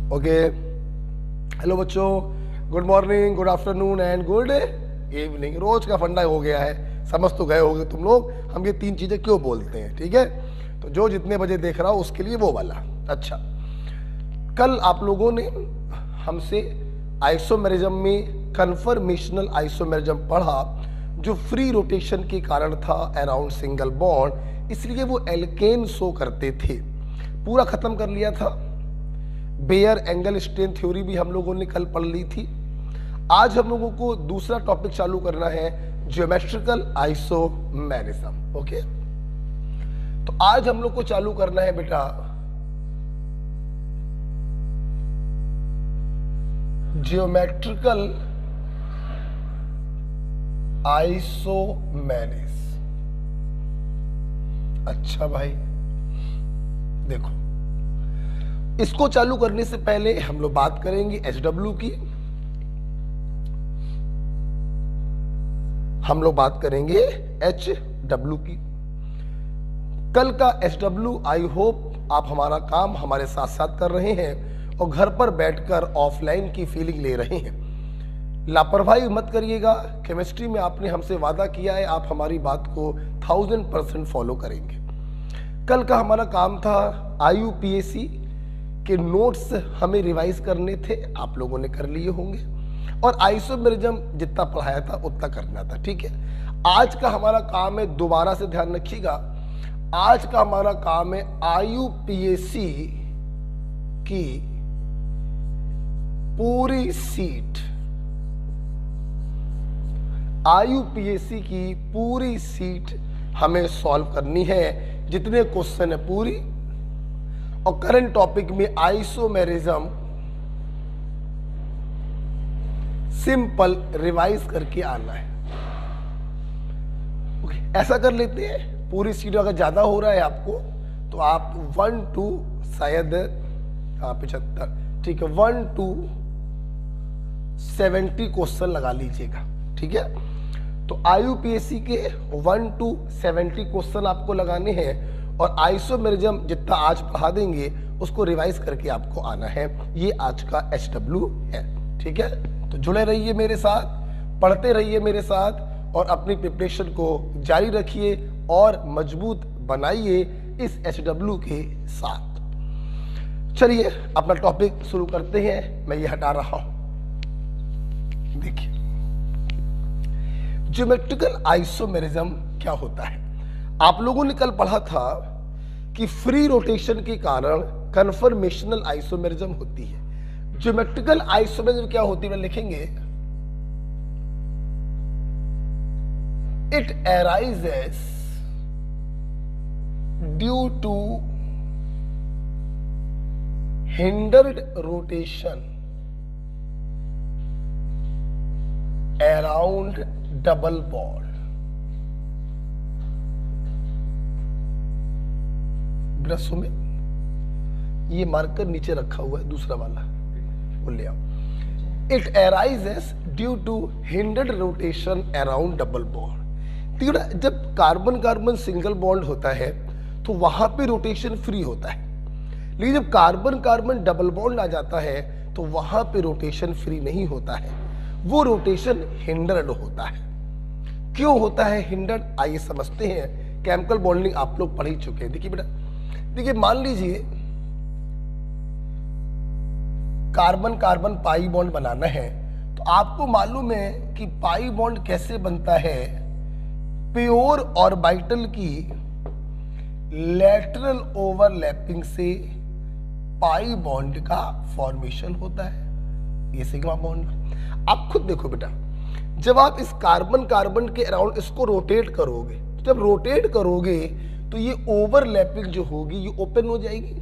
Okay, hello बच्चों, good morning, good afternoon and good evening. रोज का फंडा हो गया है, समझ तो गए होगे तुम लोग हम ये तीन चीजें क्यों बोलते हैं। ठीक है, तो जो जितने बजे देख रहा हो उसके लिए वो वाला। अच्छा, कल आप लोगों ने हमसे आइसोमेरिज्म में कन्फर्मेशनल आइसोमेरिज्म पढ़ा, जो फ्री रोटेशन के कारण था अराउंड सिंगल बॉन्ड, इसलिए वो एल्केन शो करते थे। पूरा खत्म कर लिया था। बेयर एंगल स्ट्रेन थ्योरी भी हम लोगों ने कल पढ़ ली थी। आज हम लोगों को दूसरा टॉपिक चालू करना है, ज्योमेट्रिकल आइसोमेरिज्म। ओके, तो आज हम लोग को चालू करना है बेटा ज्योमेट्रिकल आइसोमेरिज्म। अच्छा भाई देखो, इसको चालू करने से पहले हम लोग बात करेंगे एचडब्ल्यू की। हम लोग बात करेंगे एचडब्ल्यू की। कल का एचडब्ल्यू आई होप आप हमारा काम हमारे साथ साथ कर रहे हैं और घर पर बैठकर ऑफलाइन की फीलिंग ले रहे हैं। लापरवाही मत करिएगा। केमिस्ट्री में आपने हमसे वादा किया है, आप हमारी बात को 1000% फॉलो करेंगे। कल का हमारा काम था IUPAC के नोट्स हमें रिवाइज करने थे, आप लोगों ने कर लिए होंगे, और आइसोमेरिज्म जितना पढ़ाया था उतना करना था। ठीक है, आज का हमारा काम है, दोबारा से ध्यान रखिएगा, आज का हमारा काम है IUPAC की पूरी सीट, IUPAC की पूरी सीट हमें सॉल्व करनी है, जितने क्वेश्चन है पूरी। और करंट टॉपिक में आइसोमेरिज्म सिंपल रिवाइज करके आना है। ओके, ऐसा कर लेते हैं, पूरी सीट अगर ज्यादा हो रहा है आपको तो आप 1 to शायद 75, ठीक है, 1 to 70 क्वेश्चन लगा लीजिएगा। ठीक है, तो IUPAC के 1 to 70 क्वेश्चन आपको लगाने हैं और आइसोमेरिज्म जितना आज पढ़ा देंगे उसको रिवाइज करके आपको आना है। ये आज का एचडब्ल्यू है। ठीक है, तो जुड़े रहिए मेरे साथ, पढ़ते रहिए मेरे साथ और अपनी प्रिपरेशन को जारी रखिए और मजबूत बनाइए इस एचडब्ल्यू के साथ। चलिए अपना टॉपिक शुरू करते हैं। मैं ये हटा रहा हूं। देखिए, ज्योमेट्रिकल आइसोमेरिज्म क्या होता है। आप लोगों ने कल पढ़ा था कि फ्री रोटेशन के कारण कन्फर्मेशनल आइसोमेरिज्म होती है। ज्योमेट्रिकल आइसोमेरिज्म क्या होती है, लिखेंगे, it arises due to hindered rotation around double bond. ब्रशों में ये मार्कर नीचे रखा हुआ है, दूसरा वाला वो ले आओ। It arises due to hindered rotation around double bond. ठीक है, जब कार्बन कार्बन सिंगल बॉन्ड होता है तो वहां पे रोटेशन फ्री होता है, लेकिन जब कार्बन कार्बन डबल बॉन्ड आ जाता है तो वहां पे रोटेशन फ्री नहीं होता है, वो रोटेशन हिंडर्ड होता है। क्यों होता है हिंडर्ड, आइए समझते हैं। केमिकल बॉन्डिंग आप लोग पढ़ ही चुके हैं। देखिए बेटा, देखिए मान लीजिए कार्बन कार्बन पाई बॉन्ड बनाना है, तो आपको मालूम है कि पाई बॉन्ड कैसे बनता है, प्योर ऑर्बिटल की लेटरल ओवरलैपिंग से पाई बॉन्ड का फॉर्मेशन होता है, ये सिग्मा बॉन्ड। आप खुद देखो बेटा, जब आप इस कार्बन कार्बन के अराउंड इसको रोटेट करोगे, तो जब रोटेट करोगे तो ये ओवरलैपिंग जो होगी ये ओपन हो जाएगी,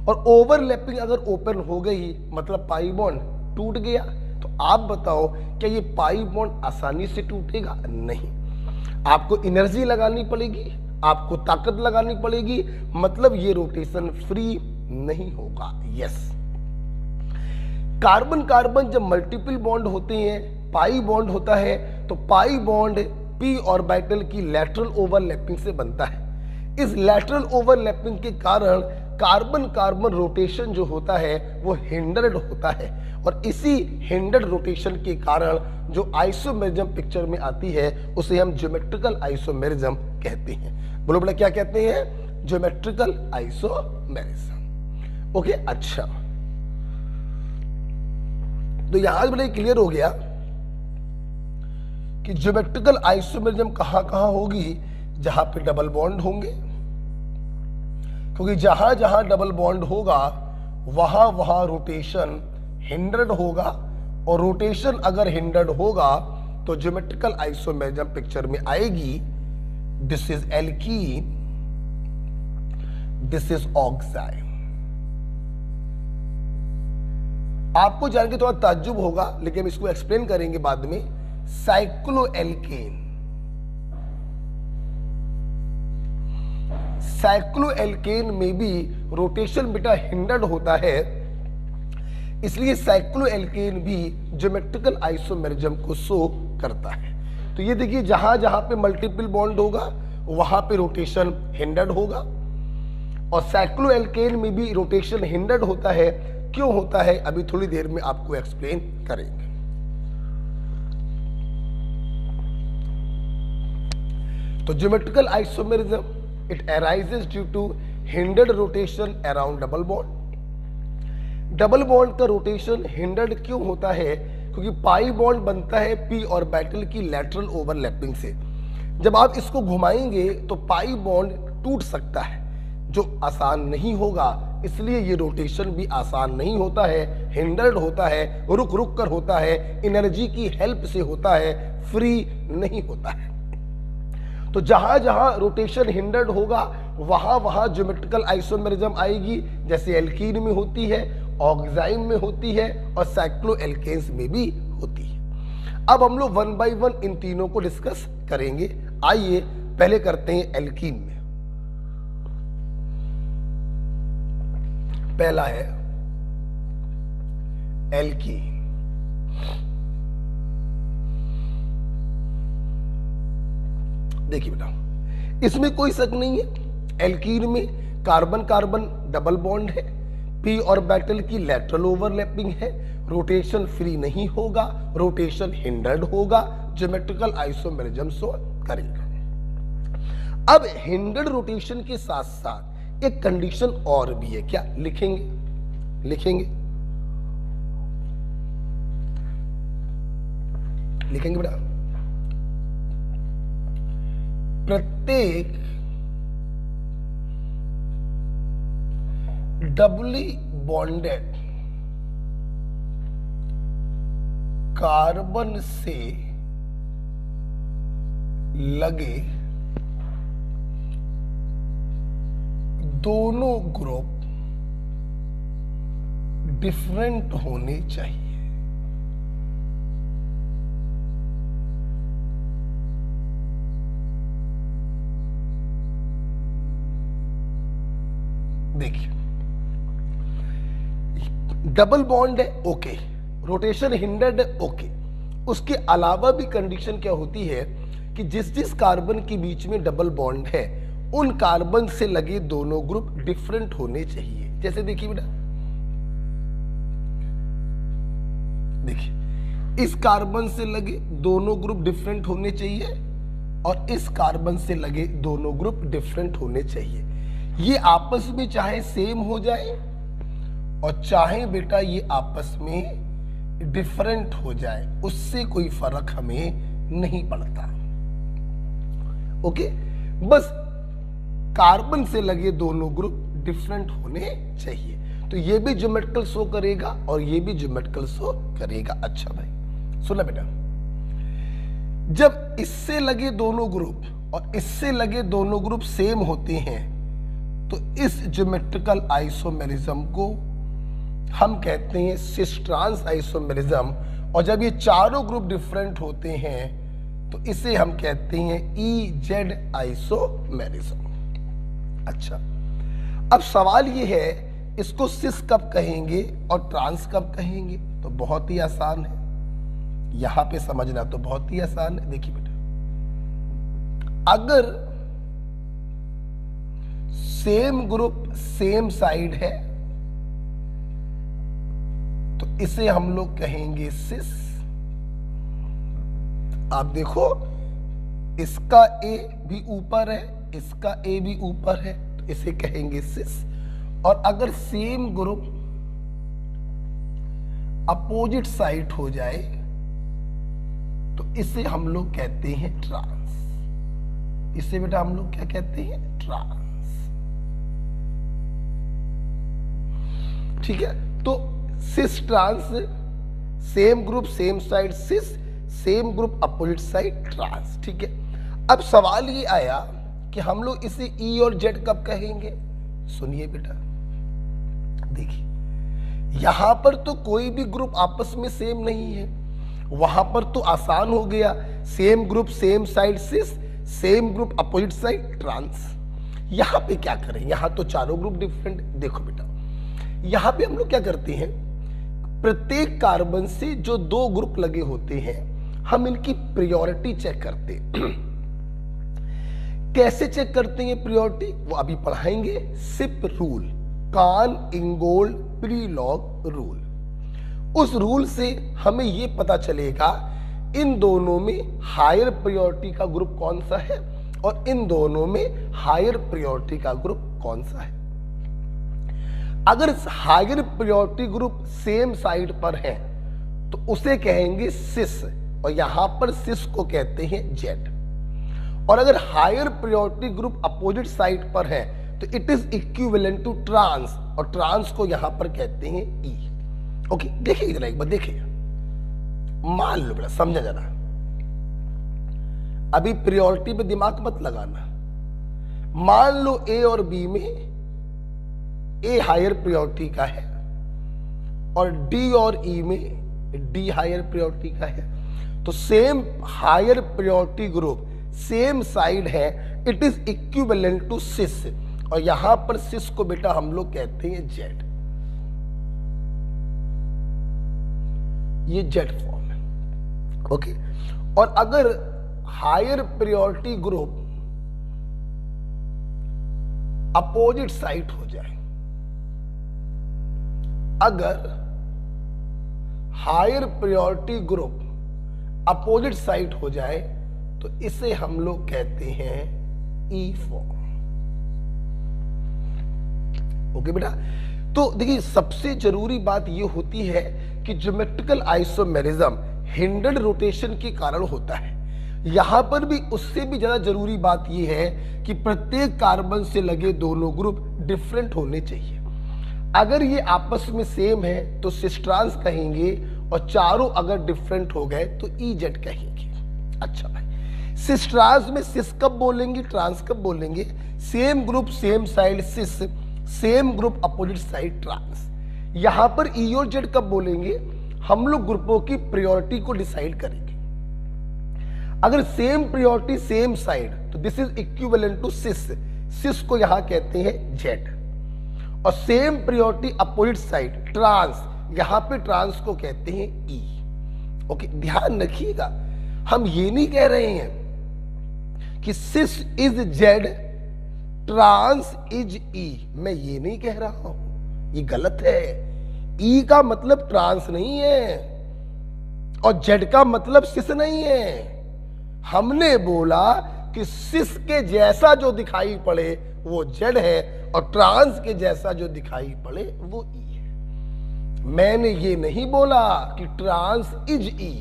और ओवरलैपिंग अगर ओपन हो गई मतलब पाई बॉन्ड टूट गया। तो आप बताओ क्या ये पाई बॉन्ड आसानी से टूटेगा? नहीं, आपको एनर्जी लगानी पड़ेगी, आपको ताकत लगानी पड़ेगी, मतलब ये रोटेशन फ्री नहीं होगा। यस, कार्बन कार्बन जब मल्टीपल बॉन्ड होते हैं, पाई बॉन्ड होता है, तो पाई बॉन्ड p ऑर्बिटल की लेटरल ओवरलैपिंग से बनता है। इस लेटरल ओवरलैपिंग के कारण कार्बन कार्बन रोटेशन जो होता है वो हिंडर्ड होता है, और इसी हिंडर्ड रोटेशन के कारण जो आइसोमेरिज्म पिक्चर में आती है उसे हम ज्योमेट्रिकल आइसोमेरिज्म कहते हैं। बोलो बोला क्या कहते हैं? Geometrical isomerism. ओके, अच्छा, तो यहां बोले क्लियर हो गया कि ज्योमेट्रिकल आइसोमेरिज्म कहां कहां होगी? जहां पे डबल बॉन्ड होंगे, क्योंकि जहां जहां डबल बॉन्ड होगा वहां वहां रोटेशन हिंडर्ड होगा, और रोटेशन अगर हिंडर्ड होगा तो ज्योमेट्रिकल आइसोमेरिज्म पिक्चर में आएगी। This is alkene, this is oxide. आपको जान के थोड़ा ताज्जुब होगा, लेकिन इसको एक्सप्लेन करेंगे बाद में। साइक्लोएल्केन, साइक्लोएल्केन में भी रोटेशन बेटा हिंडर्ड होता है, इसलिए साइक्लोएल्केन भी ज्योमेट्रिकल आइसोमेरिज्म को शो करता है। तो ये देखिए, जहां जहां पे मल्टीपल बॉन्ड होगा वहां पे रोटेशन हिंडर्ड होगा, और साइक्लोएल्केन में भी रोटेशन हिंडर्ड होता है। क्यों होता है अभी थोड़ी देर में आपको एक्सप्लेन करेंगे। तो geometrical isomerism it arises due to hindered rotation around double bond. Double bond का रोटेशन हिंडर्ड क्यों होता है? क्योंकि पाई बॉन्ड बनता है पी ऑर्बिटल की लैटरल ओवरलैपिंग से। जब आप इसको घुमाएंगे तो पाई बॉन्ड टूट सकता है, जो आसान नहीं होगा, इसलिए ये रोटेशन भी आसान नहीं होता है, हिंडर्ड होता है, रुक रुक कर होता है, एनर्जी की हेल्प से होता है, फ्री नहीं होता है। तो जहां जहां रोटेशन हिंडर्ड होगा वहां वहां ज्योमेट्रिकल आइसोमेरिज्म आएगी, जैसे एल्कीन में होती है, ऑक्साइम में होती है, और साइक्लोएल्केन्स में भी होती है। अब हम लोग वन बाय वन इन तीनों को डिस्कस करेंगे। आइए पहले करते हैं एल्कीन में। पहला है एल्कीन। देखिए बेटा, इसमें कोई शक नहीं है, एल्कीन में कार्बन कार्बन डबल बॉन्ड है, पी ऑर्बिटल की लैटरल ओवरलैपिंग है, रोटेशन फ्री नहीं होगा, रोटेशन हिंडर्ड होगा, ज्योमेट्रिकल आइसोमेरिज्म शो करेगा। अब हिंडर्ड रोटेशन के साथ साथ एक कंडीशन और भी है, क्या लिखेंगे? लिखेंगे बेटा, प्रत्येक डबली बॉन्डेड कार्बन से लगे दोनों ग्रुप डिफरेंट होने चाहिए। देखिए, डबल बॉन्ड है, ओके, रोटेशन हिंडर्ड है, ओके, उसके अलावा भी कंडीशन क्या होती है कि जिस जिस कार्बन के बीच में डबल बॉन्ड है उन कार्बन से लगे दोनों ग्रुप डिफरेंट होने चाहिए। जैसे देखिए बेटा, देखिए इस कार्बन से लगे दोनों ग्रुप डिफरेंट होने चाहिए और इस कार्बन से लगे दोनों ग्रुप डिफरेंट होने चाहिए। ये आपस में चाहे सेम हो जाए और चाहे बेटा ये आपस में डिफरेंट हो जाए, उससे कोई फर्क हमें नहीं पड़ता। ओके, बस कार्बन से लगे दोनों ग्रुप डिफरेंट होने चाहिए। तो ये भी ज्योमेट्रिकल शो करेगा और ये भी ज्योमेट्रिकल शो करेगा। अच्छा भाई सुना बेटा, जब इससे लगे दोनों ग्रुप और इससे लगे दोनों ग्रुप सेम होते हैं तो इस ज्योमेट्रिकल आइसोमेरिज्म को हम कहते हैं सिस ट्रांस आइसोमेरिज्म। और जब ये चारों ग्रुप डिफरेंट होते हैं तो इसे हम कहते हैं EZ आइसोमेरिज्म। अच्छा, अब सवाल ये है इसको सिस कब कहेंगे और ट्रांस कब कहेंगे? तो बहुत ही आसान है, यहां पे समझना तो बहुत ही आसान है। देखिए बेटा, अगर सेम ग्रुप सेम साइड है तो इसे हम लोग कहेंगे सिस। आप देखो इसका ए भी ऊपर है, इसका ए भी ऊपर है, तो इसे कहेंगे सिस। और अगर सेम ग्रुप अपोजिट साइड हो जाए तो इसे हम लोग कहते हैं ट्रांस। इसे बेटा हम लोग क्या कहते हैं? ट्रांस। ठीक है, तो cis trans, same group same side cis, same group opposite side trans. ठीक है, अब सवाल ये आया कि हम लोग इसे ई और जेड कब कहेंगे? सुनिए बेटा, देखिए यहां पर तो कोई भी ग्रुप आपस में सेम नहीं है, वहां पर तो आसान हो गया, same group same side cis, same group opposite side trans. यहां पे क्या करें? यहां तो चारों ग्रुप डिफरेंट। देखो बेटा, यहां पे हम लोग क्या करते हैं, प्रत्येक कार्बन से जो दो ग्रुप लगे होते हैं हम इनकी प्रायोरिटी चेक करते हैं। कैसे चेक करते हैं प्रायोरिटी? वो अभी पढ़ाएंगे। सिप रूल, कान इंगोल्ड प्रीलॉग रूल। उस रूल से हमें यह पता चलेगा इन दोनों में हायर प्रायोरिटी का ग्रुप कौन सा है और इन दोनों में हायर प्रायोरिटी का ग्रुप कौन सा है। अगर higher priority group same side पर है तो उसे कहेंगे सिस, और यहां पर सिस को कहते हैं जेड। और अगर higher priority group opposite side पर है तो it is equivalent to trans, और ट्रांस को यहां पर कहते हैं ई। ओके, देखिए जरा एक बार देखिए, मान लो बेटा, समझा जरा, अभी प्रायोरिटी पे दिमाग मत लगाना। मान लो ए और बी में ए हायर प्रायोरिटी का है और डी और ई में डी हायर प्रायोरिटी का है, तो same higher priority group same side है, it is equivalent to cis, और यहां पर सिस को बेटा हम लोग कहते हैं जेड। ये जेड फॉर्म है। ओके, और अगर higher priority group opposite side हो जाए, अगर higher priority group opposite side हो जाए तो इसे हम लोग कहते हैं ई फॉर्म। ओके बेटा, तो देखिए सबसे जरूरी बात यह होती है कि ज्योमेट्रिकल आइसोमेरिज्म हिंडर्ड रोटेशन के कारण होता है। यहां पर भी उससे भी ज्यादा जरूरी बात यह है कि प्रत्येक कार्बन से लगे दोनों ग्रुप डिफरेंट होने चाहिए। अगर ये आपस में सेम है तो सिस ट्रांस कहेंगे, और चारों अगर डिफरेंट हो गए तो ई जेड कहेंगे। अच्छा भाई, सिस ट्रांस में सिस कब बोलेंगे, ट्रांस कब बोलेंगे? Same group same side cis, same group opposite side trans. यहां पर ई और जेड कब बोलेंगे? हम लोग ग्रुपों की प्रायोरिटी को डिसाइड करेंगे। अगर सेम प्रायोरिटी सेम साइड तो this is equivalent to cis, cis को यहां कहते हैं जेड। और same priority opposite side trans, यहां पे ट्रांस को कहते हैं ई। ओके, ध्यान रखिएगा, हम ये नहीं कह रहे हैं कि सिस इज जेड ट्रांस इज ई, मैं ये नहीं कह रहा हूं, ये गलत है। ई का मतलब ट्रांस नहीं है और जेड का मतलब सिस नहीं है। हमने बोला कि सिस के जैसा जो दिखाई पड़े वो जेड है और ट्रांस के जैसा जो दिखाई पड़े वो ई है। मैंने ये नहीं बोला कि trans is E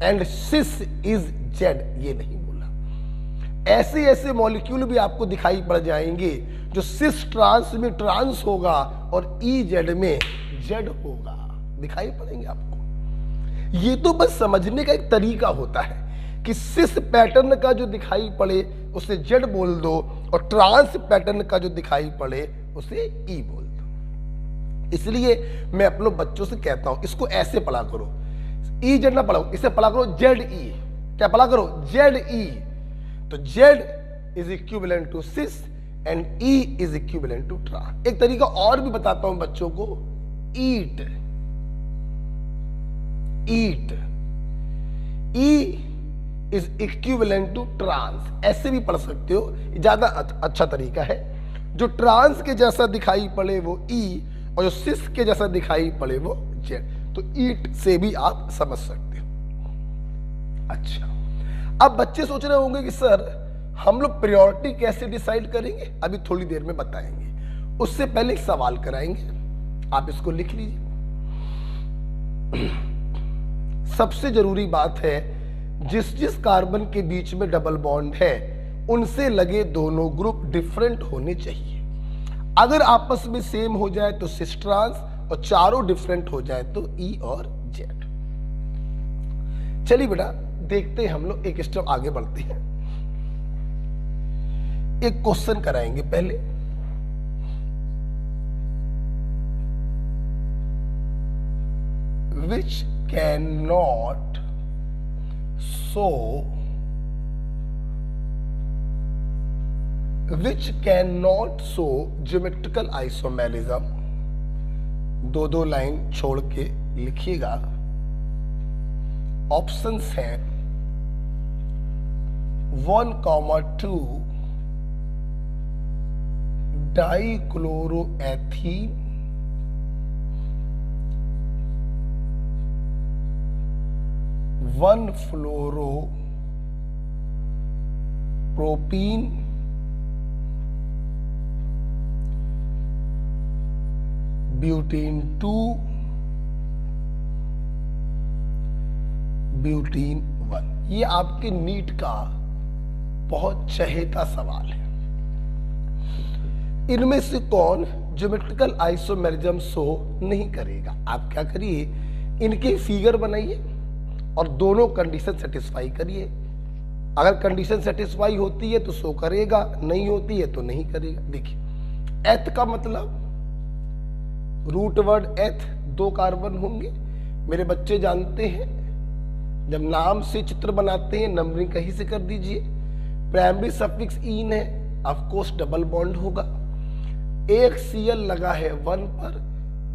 and cis is Z, ये नहीं बोला। ऐसे ऐसे मॉलिक्यूल भी आपको दिखाई पड़ जाएंगे जो सिस ट्रांस में ट्रांस होगा और ई जेड में जेड होगा, दिखाई पड़ेंगे आपको। ये तो बस समझने का एक तरीका होता है कि सिस पैटर्न का जो दिखाई पड़े उसे जेड बोल दो और ट्रांस पैटर्न का जो दिखाई पड़े उसे ई बोल दो। इसलिए मैं अपने बच्चों से कहता हूं इसको ऐसे पढ़ा करो, ई जेड ना पढ़ाओ, इसे पढ़ा करो जेड ई। क्या पढ़ा करो? Z E. तो Z is equivalent to cis and E is equivalent to trans. एक तरीका और भी बताता हूं बच्चों को, ईट, ईट, E is equivalent to trans, ऐसे भी पढ़ सकते हो, ज्यादा अच्छा तरीका है। जो ट्रांस के जैसा दिखाई पड़े वो ई, और जो सिस के जैसा दिखाई पड़े वो जेड। तो ईट से भी आप समझ सकते हो। अच्छा, अब बच्चे सोच रहे होंगे कि सर हम लोग प्रायोरिटी कैसे डिसाइड करेंगे, अभी थोड़ी देर में बताएंगे। उससे पहले एक सवाल कराएंगे, आप इसको लिख लीजिए। सबसे जरूरी बात है, जिस जिस कार्बन के बीच में डबल बॉन्ड है उनसे लगे दोनों ग्रुप डिफरेंट होने चाहिए। अगर आपस में सेम हो जाए तो सिस ट्रांस, और चारों डिफरेंट हो जाए तो ई और जेड। चलिए बेटा देखते हैं, हम लोग एक स्टेप आगे बढ़ते हैं। एक क्वेश्चन कराएंगे पहले। which cannot show geometrical isomerism। दो लाइन छोड़ के लिखिएगा। ऑप्शंस हैं 1,2 डाइक्लोरोएथीन, 1,फ्लोरोप्रोपीन, ब्यूटेन 2, ब्यूटेन 1। ये आपके नीट का बहुत चहेता सवाल है। इनमें से कौन ज्योमेट्रिकल आइसोमेरिज्म शो नहीं करेगा? आप क्या करिए, इनके फिगर बनाइए और दोनों कंडीशन सेटिस्फाई करिए। अगर कंडीशन सेटिस्फाई होती है तो शो करेगा, नहीं होती है तो नहीं करेगा। देखिए, एथ का मतलब रूट वर्ड एथ, 2 कार्बन होंगे। मेरे बच्चे जानते हैं, जब नाम से चित्र बनाते हैं नंबरिंग कहीं से कर दीजिए। प्राइमरी सफिक्स इन है, ऑफ कोर्स डबल बॉन्ड होगा। एक सीएल लगा है 1 पर,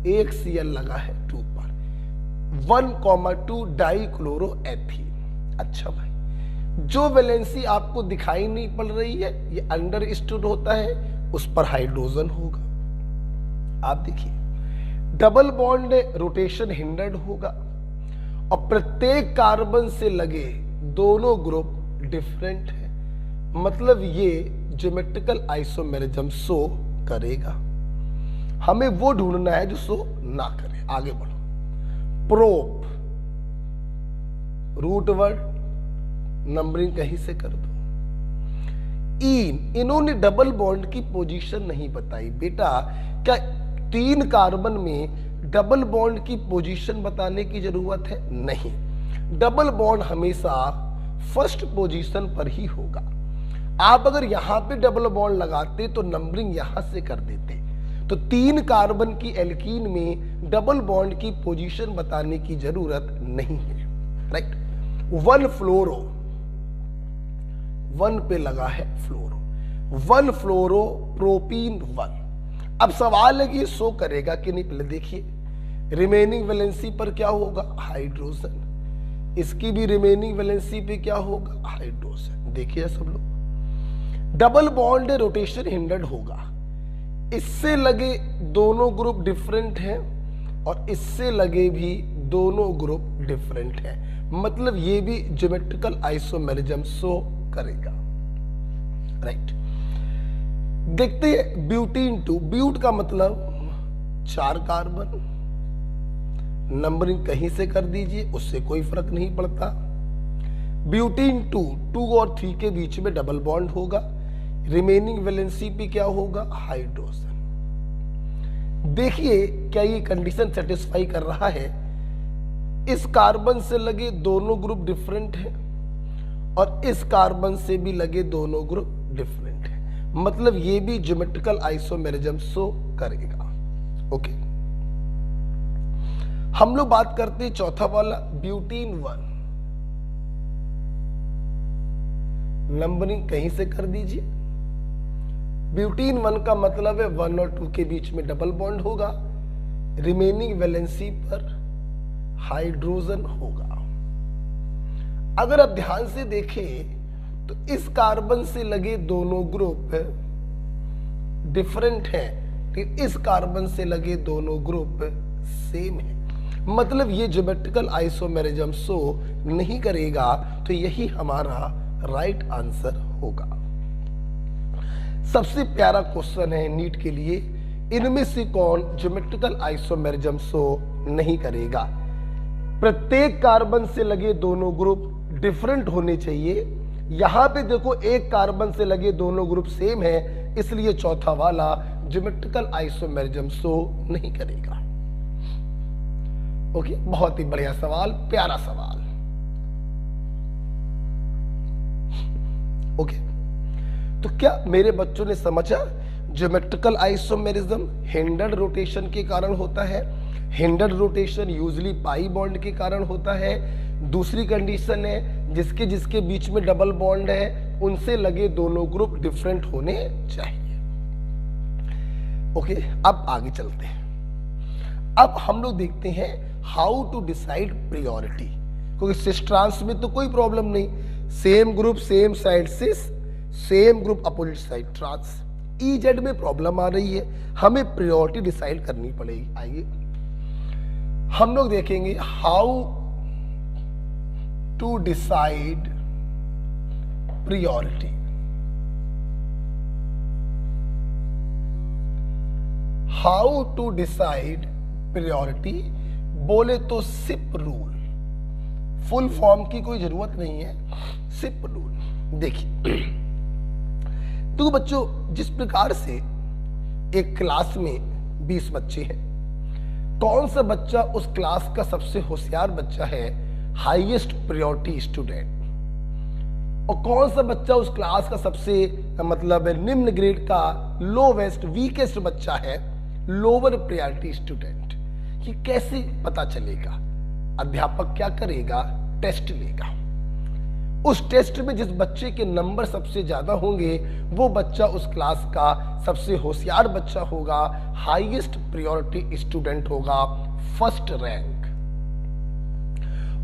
एक सीएल लगा है 2 पर। 1,2 डाइक्लोरोएथीन। अच्छा भाई, जो वैलेंसी आपको दिखाई नहीं पड़ रही है ये अंडरस्टूड होता है, उस पर हाइड्रोजन होगा। आप देखिए, डबल बॉन्ड रोटेशन हिंडर्ड होगा और प्रत्येक कार्बन से लगे दोनों ग्रुप डिफरेंट है, मतलब ये ज्योमेट्रिकल आइसोमेरिज्म शो करेगा। हमें वो ढूंढना है जो शो ना करे। आगे बढ़ो। प्रोप, रूट वर्ड, नंबरिंग कहीं से कर दो। इन, इन्होंने डबल बॉन्ड की पोजीशन नहीं बताई। बेटा क्या 3 कार्बन में डबल बॉन्ड की पोजीशन बताने की जरूरत है? नहीं। डबल बॉन्ड हमेशा फर्स्ट पोजीशन पर ही होगा। आप अगर यहां पे डबल बॉन्ड लगाते तो नंबरिंग यहां से कर देते। तो 3 कार्बन की एल्कीन में डबल बॉन्ड की पोजीशन बताने की जरूरत नहीं है। राइट। 1 फ्लोरो, 1 पे लगा है फ्लोरो, 1 फ्लोरो प्रोपीन 1। अब सवाल है कि शो करेगा कि नहीं। पहले देखिए, रिमेनिंग वैलेंसी पर क्या होगा? हाइड्रोजन। इसकी भी रिमेनिंग वैलेंसी पे क्या होगा? हाइड्रोजन। देखिए सब लोग, डबल बॉन्ड रोटेशन हिंडर्ड होगा। इससे लगे दोनों ग्रुप डिफरेंट हैं और इससे लगे भी दोनों ग्रुप डिफरेंट हैं, मतलब ये भी ज्योमेट्रिकल आइसोमेरिज्म शो करेगा। राइट। देखते हैं ब्यूटीन 2। ब्यूट का मतलब 4 कार्बन, नंबरिंग कहीं से कर दीजिए, उससे कोई फर्क नहीं पड़ता। ब्यूटीन 2 और 3 के बीच में डबल बॉन्ड होगा। रिमेनिंग वैलेंसी पे क्या होगा? हाइड्रोजन। देखिए क्या ये कंडीशन सेटिस्फाई कर रहा है? इस कार्बन से लगे दोनों ग्रुप डिफरेंट हैं और इस कार्बन से भी लगे दोनों ग्रुप डिफरेंट हैं, मतलब ये भी ज्योमेट्रिकल आइसोमेरिज्म शो करेगा। ओके, हम लोग बात करते हैं चौथा वाला, ब्यूटीन 1। नंबरिंग कहीं से कर दीजिए। ब्यूटीन 1 का मतलब है 1 और 2 के बीच में डबल बॉन्ड होगा, रिमेनिंग वैलेंसी पर हाइड्रोजन होगा। अगर आप ध्यान से देखें तो इस कार्बन से लगे दोनों ग्रुप डिफरेंट हैं, लेकिन इस कार्बन से लगे दोनों ग्रुप सेम है, मतलब ये ज्योमेट्रिकल आइसोमेरिज्म शो नहीं करेगा, तो यही हमारा राइट आंसर होगा। सबसे प्यारा क्वेश्चन है नीट के लिए, इनमें से कौन ज्योमेट्रिकल आइसोमेरिज्म शो नहीं करेगा? प्रत्येक कार्बन से लगे दोनों ग्रुप डिफरेंट होने चाहिए। यहां पे देखो एक कार्बन से लगे दोनों ग्रुप सेम है, इसलिए चौथा वाला ज्योमेट्रिकल आइसोमेरिज्म शो नहीं करेगा। ओके, बहुत ही बढ़िया सवाल, प्यारा सवाल। ओके, तो क्या मेरे बच्चों ने समझा? ज्योमेट्रिकल आइसोमेरिज्म हिंडर्ड रोटेशन के कारण होता है। Hindered rotation usually pi bond के कारण होता है। दूसरी कंडीशन है जिसके जिसके बीच में डबल बॉन्ड है उनसे लगे दोनों ग्रुप डिफरेंट होने चाहिए। ओके, अब आगे चलते हैं। अब हम लोग देखते हैं हाउ टू डिसाइड प्रायोरिटी, क्योंकि सिस ट्रांस में तो कोई प्रॉब्लम नहीं, same group same side cis, same group opposite side trans. EZ में प्रॉब्लम आ रही है, हमें प्रायोरिटी डिसाइड करनी पड़ेगी। आइए हम लोग देखेंगे how to decide priority. How to decide priority बोले तो सिप रूल, फुल फॉर्म की कोई जरूरत नहीं है, सिप रूल। देखिए तो बच्चों, जिस प्रकार से एक क्लास में 20 बच्चे हैं, कौन सा बच्चा उस क्लास का सबसे होशियार बच्चा है, हाईएस्ट प्रायोरिटी स्टूडेंट, और कौन सा बच्चा उस क्लास का सबसे मतलब निम्न ग्रेड का लोवेस्ट वीकेस्ट बच्चा है, लोअर प्रायोरिटी स्टूडेंट, ये कैसे पता चलेगा? अध्यापक क्या करेगा? टेस्ट लेगा। उस टेस्ट में जिस बच्चे के नंबर सबसे ज्यादा होंगे वो बच्चा उस क्लास का सबसे होशियार बच्चा होगा, हाईएस्ट प्रायोरिटी स्टूडेंट होगा, फर्स्ट रैंक।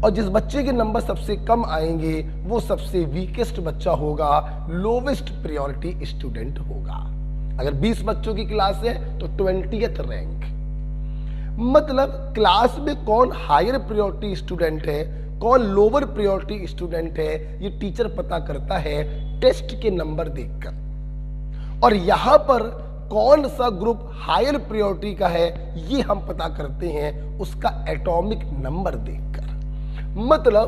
और जिस बच्चे के नंबर सबसे कम आएंगे वो सबसे वीकेस्ट बच्चा होगा, लोवेस्ट प्रायोरिटी स्टूडेंट होगा। अगर 20 बच्चों की क्लास है तो 20th रैंक। मतलब क्लास में कौन हायर प्रायोरिटी स्टूडेंट है, कौन लोअर प्रायोरिटी स्टूडेंट है, ये टीचर पता करता है टेस्ट के नंबर देखकर। और यहां पर कौन सा ग्रुप हायर प्रायोरिटी का है ये हम पता करते हैं उसका एटॉमिक नंबर देखकर। मतलब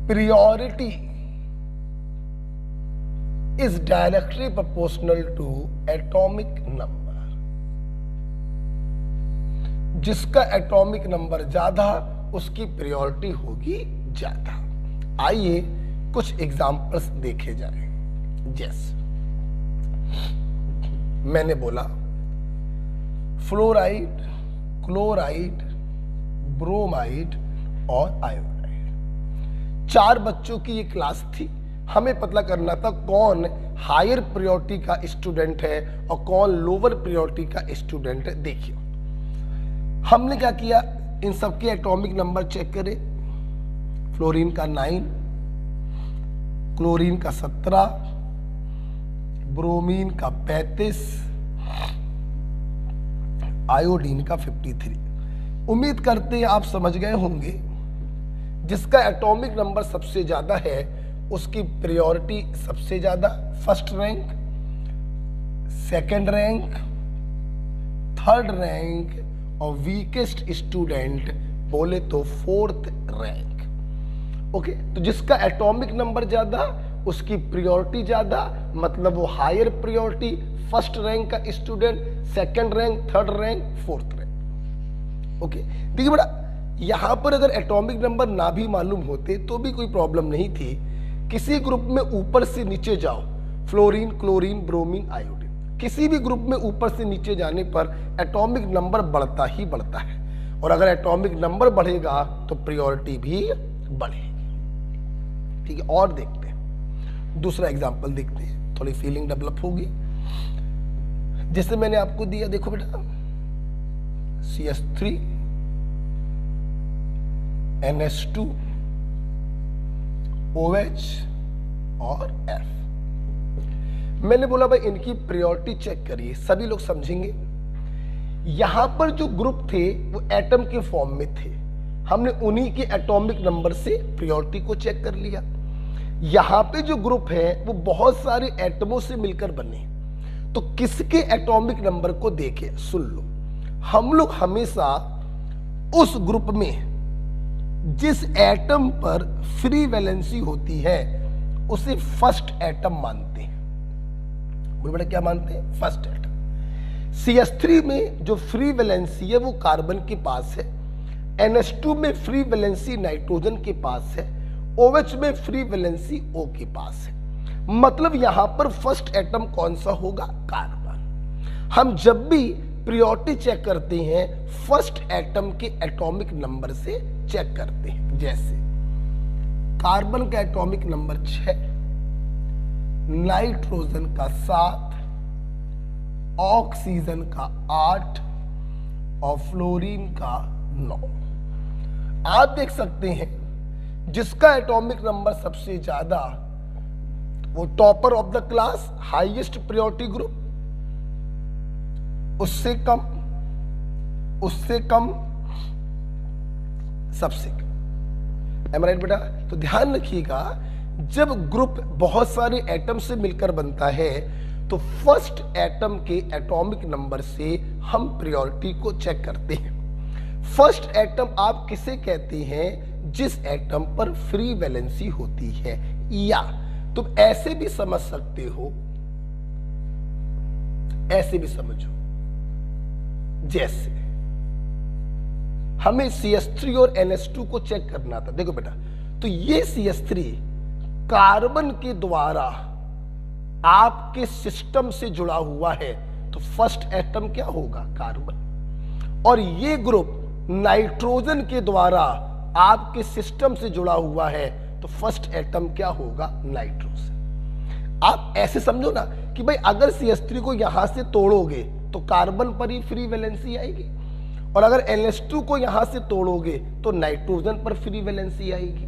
priority is directly proportional to atomic number. जिसका एटॉमिक नंबर ज्यादा उसकी प्रायोरिटी होगी ज्यादा। आइए कुछ एग्जांपल्स देखे जाएं। जैसे मैंने बोला फ्लोराइड, क्लोराइड, ब्रोमाइड और आयोडाइड। 4 बच्चों की ये क्लास थी, हमें पता करना था कौन हायर प्रायोरिटी का स्टूडेंट है और कौन लोअर प्रायोरिटी का स्टूडेंट है। देखिए हमने क्या किया, इन सबके एटॉमिक नंबर चेक करें। फ्लोरीन का 9, क्लोरीन का 17, ब्रोमीन का 35, आयोडीन का 53। उम्मीद करते हैं आप समझ गए होंगे। जिसका एटॉमिक नंबर सबसे ज्यादा है उसकी प्रायोरिटी सबसे ज्यादा, first rank, second rank, third rank और वीकेस्ट स्टूडेंट बोले तो 4th रैंक। ओके, तो जिसका एटॉमिक नंबर ज्यादा उसकी प्रायोरिटी ज्यादा, मतलब वो हायर प्रायोरिटी, फर्स्ट रैंक का student, second rank, third rank, 4th rank. Okay, देखिए बेटा यहां पर अगर एटॉमिक नंबर ना भी मालूम होते तो भी कोई प्रॉब्लम नहीं थी। किसी ग्रुप में ऊपर से नीचे जाओ, फ्लोरीन, क्लोरीन, ब्रोमीन, आयोडीन, किसी भी ग्रुप में ऊपर से नीचे जाने पर एटॉमिक नंबर बढ़ता ही बढ़ता है, और अगर एटॉमिक नंबर बढ़ेगा तो प्रायोरिटी भी बढ़ेगी। ठीक है, और देखते हैं दूसरा एग्जांपल देखते हैं, थोड़ी फीलिंग डेवलप होगी। जैसे मैंने आपको दिया, देखो बेटा CH3, NH2, OH और F। मैंने बोला भाई इनकी प्रायोरिटी चेक करिए, सभी लोग समझेंगे। यहां पर जो ग्रुप थे वो एटम के फॉर्म में थे, हमने उन्हीं के एटॉमिक नंबर से प्रायोरिटी को चेक कर लिया। यहां पे जो ग्रुप है वो बहुत सारे एटमों से मिलकर बने, तो किसके एटॉमिक नंबर को देखे, सुन लो, हम लोग हमेशा उस ग्रुप में जिस एटम पर फ्री वैलेंसी होती है उसे फर्स्ट एटम मानते हैं। बोलो बेटा क्या मानते हैं, फर्स्ट एटम। CH3 में जो फ्री वैलेंसी है वो कार्बन के पास है, NH2 में फ्री वैलेंसी नाइट्रोजन के पास है, OH में फ्री वैलेंसी O के पास है। मतलब यहां पर फर्स्ट एटम कौन सा होगा, कार्बन। हम जब भी प्रायोरिटी चेक करते हैं फर्स्ट एटम के एटॉमिक नंबर से चेक करते हैं। जैसे कार्बन का एटॉमिक नंबर 6, नाइट्रोजन का 7, ऑक्सीजन का 8 और फ्लोरीन का 9। आप देख सकते हैं जिसका एटॉमिक नंबर सबसे ज्यादा वो topper of the class, highest priority group, उससे कम, उससे कम, सबसे कम। एम राइट बेटा? तो ध्यान रखिएगा जब ग्रुप बहुत सारे एटम से मिलकर बनता है तो फर्स्ट एटम के एटॉमिक नंबर से हम प्रायोरिटी को चेक करते हैं। फर्स्ट एटम आप किसे कहते हैं, जिस एटम पर फ्री वैलेंसी होती है, या तुम ऐसे भी समझ सकते हो, ऐसे भी समझो, जैसे हमें CH3 और NH2 को चेक करना था। देखो बेटा, तो ये CH3 कार्बन के द्वारा आपके सिस्टम से जुड़ा हुआ है, तो फर्स्ट एटम क्या होगा, कार्बन। और ये ग्रुप नाइट्रोजन के द्वारा आपके सिस्टम से जुड़ा हुआ है, तो फर्स्ट एटम क्या होगा, नाइट्रोजन। आप ऐसे समझो ना कि भाई अगर CH3 को यहां से तोड़ोगे तो कार्बन पर ही फ्री वैलेंसी आएगी, और अगर NH2 को यहां से तोड़ोगे तो नाइट्रोजन पर फ्री वैलेंसी आएगी,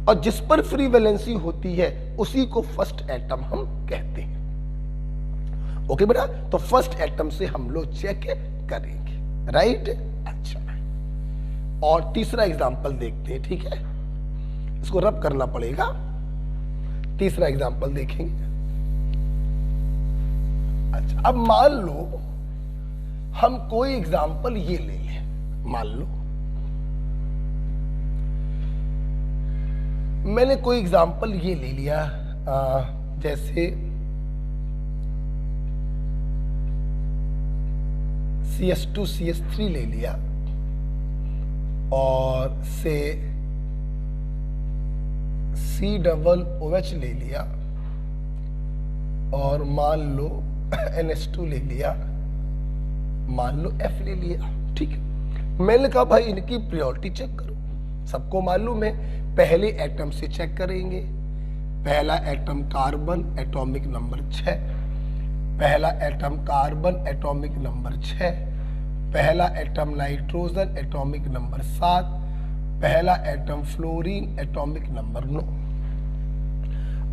और जिस पर फ्री वैलेंसी होती है उसी को फर्स्ट एटम हम कहते हैं। ओके बेटा, तो फर्स्ट एटम से हम लोग चेक करेंगे, राइट। अच्छा, और तीसरा एग्जांपल देखते हैं, ठीक है, इसको रब करना पड़ेगा। तीसरा एग्जांपल देखेंगे। अच्छा, अब मान लो हम कोई एग्जांपल ये ले लें, मान लो मैंने कोई एग्जांपल ये ले लिया, जैसे CH2 CH3 ले लिया, और से COOH ले लिया, और मान लो NH2 ले लिया, मान लो F ले लिया, ठीक है। मैंने कहा भाई इनकी प्रायोरिटी चेक करो। सबको मालूम है पहले एटम से चेक करेंगे। पहला एटम कार्बन, एटॉमिक नंबर 6। पहला एटम कार्बन, एटॉमिक नंबर 6। पहला एटम नाइट्रोजन, एटॉमिक नंबर 7। पहला एटम फ्लोरीन, एटॉमिक नंबर 9।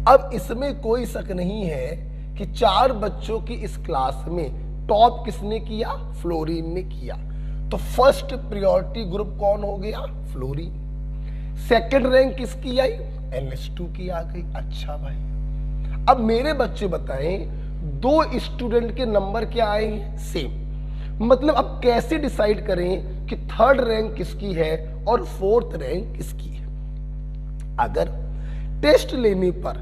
अब इसमें कोई शक नहीं है कि 4 बच्चों की इस क्लास में टॉप किसने किया, फ्लोरीन ने किया, तो फर्स्ट प्रायोरिटी ग्रुप कौन हो गया, फ्लोरीन। सेकंड रैंक किसकी आई, NH2 की आ गई। अच्छा भाई, अब मेरे बच्चे बताएं, 2 स्टूडेंट के नंबर क्या आएंगे, सेम। मतलब अब कैसे डिसाइड करें कि थर्ड रैंक किसकी है और फोर्थ रैंक किसकी है। अगर टेस्ट लेने पर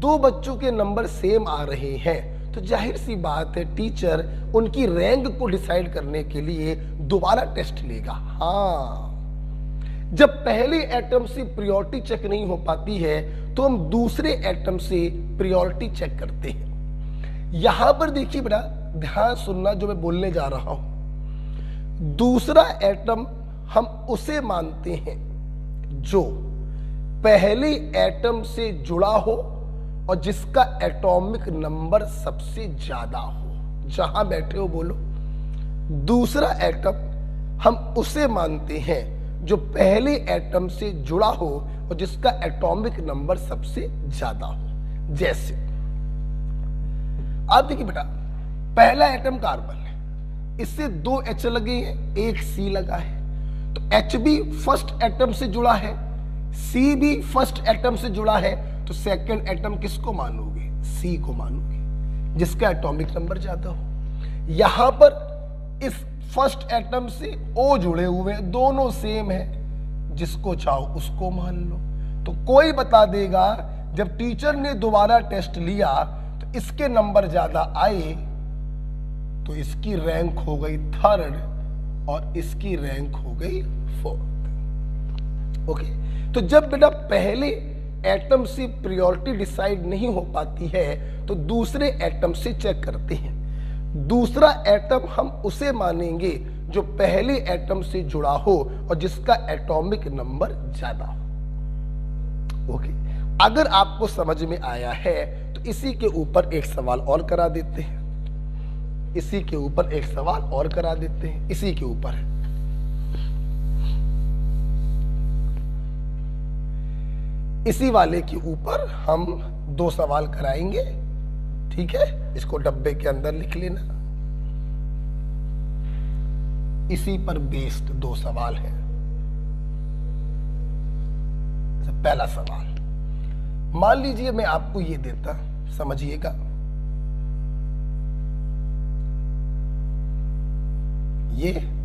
2 बच्चों के नंबर सेम आ रहे हैं तो जाहिर सी बात है टीचर उनकी रैंक को डिसाइड करने के लिए दोबारा टेस्ट लेगा। हाँ, जब पहले एटम से प्रायोरिटी चेक नहीं हो पाती है तो हम दूसरे एटम से प्रायोरिटी चेक करते हैं। यहां पर देखिए बेटा, ध्यान सुनना जो मैं बोलने जा रहा हूं। दूसरा एटम हम उसे मानते हैं जो पहले एटम से जुड़ा हो और जिसका एटॉमिक नंबर सबसे ज्यादा हो। जहां बैठे हो बोलो। दूसरा एटम हम उसे मानते हैं जो पहले एटम से जुड़ा हो और जिसका एटॉमिक नंबर सबसे ज्यादा हो। जैसे अब देखिए बेटा, पहला एटम कार्बन है, इससे 2 H लगे हैं, एक C लगा है, तो H भी फर्स्ट एटम से जुड़ा है, C भी फर्स्ट एटम से जुड़ा है, तो सेकंड एटम किसको मानोगे? C को मानोगे, जिसका एटॉमिक नंबर ज्यादा हो। यहां पर इस फर्स्ट एटम से O जुड़े हुए हैं, दोनों सेम है, जिसको चाहो उसको मान लो। तो कोई बता देगा जब टीचर ने दोबारा टेस्ट लिया तो इसके नंबर ज्यादा आए, तो इसकी रैंक हो गई 3rd और इसकी रैंक हो गई 4th। ओके, तो जब बेटा पहले एटम से प्रायोरिटी डिसाइड नहीं हो पाती है तो दूसरे एटम से चेक करते हैं। दूसरा एटम हम उसे मानेंगे जो पहले एटम से जुड़ा हो और जिसका एटॉमिक नंबर ज्यादा हो। ओके, अगर आपको समझ में आया है तो इसी के ऊपर एक सवाल और करा देते हैं, इसी के ऊपर एक सवाल और करा देते हैं, इसी के ऊपर है। इसी वाले के ऊपर हम 2 सवाल कराएंगे, ठीक है? इसको डब्बे के अंदर लिख लेना। इसी पर बेस्ड 2 सवाल हैं। पहला सवाल, मान लीजिए मैं आपको ये देता, समझिएगा, ये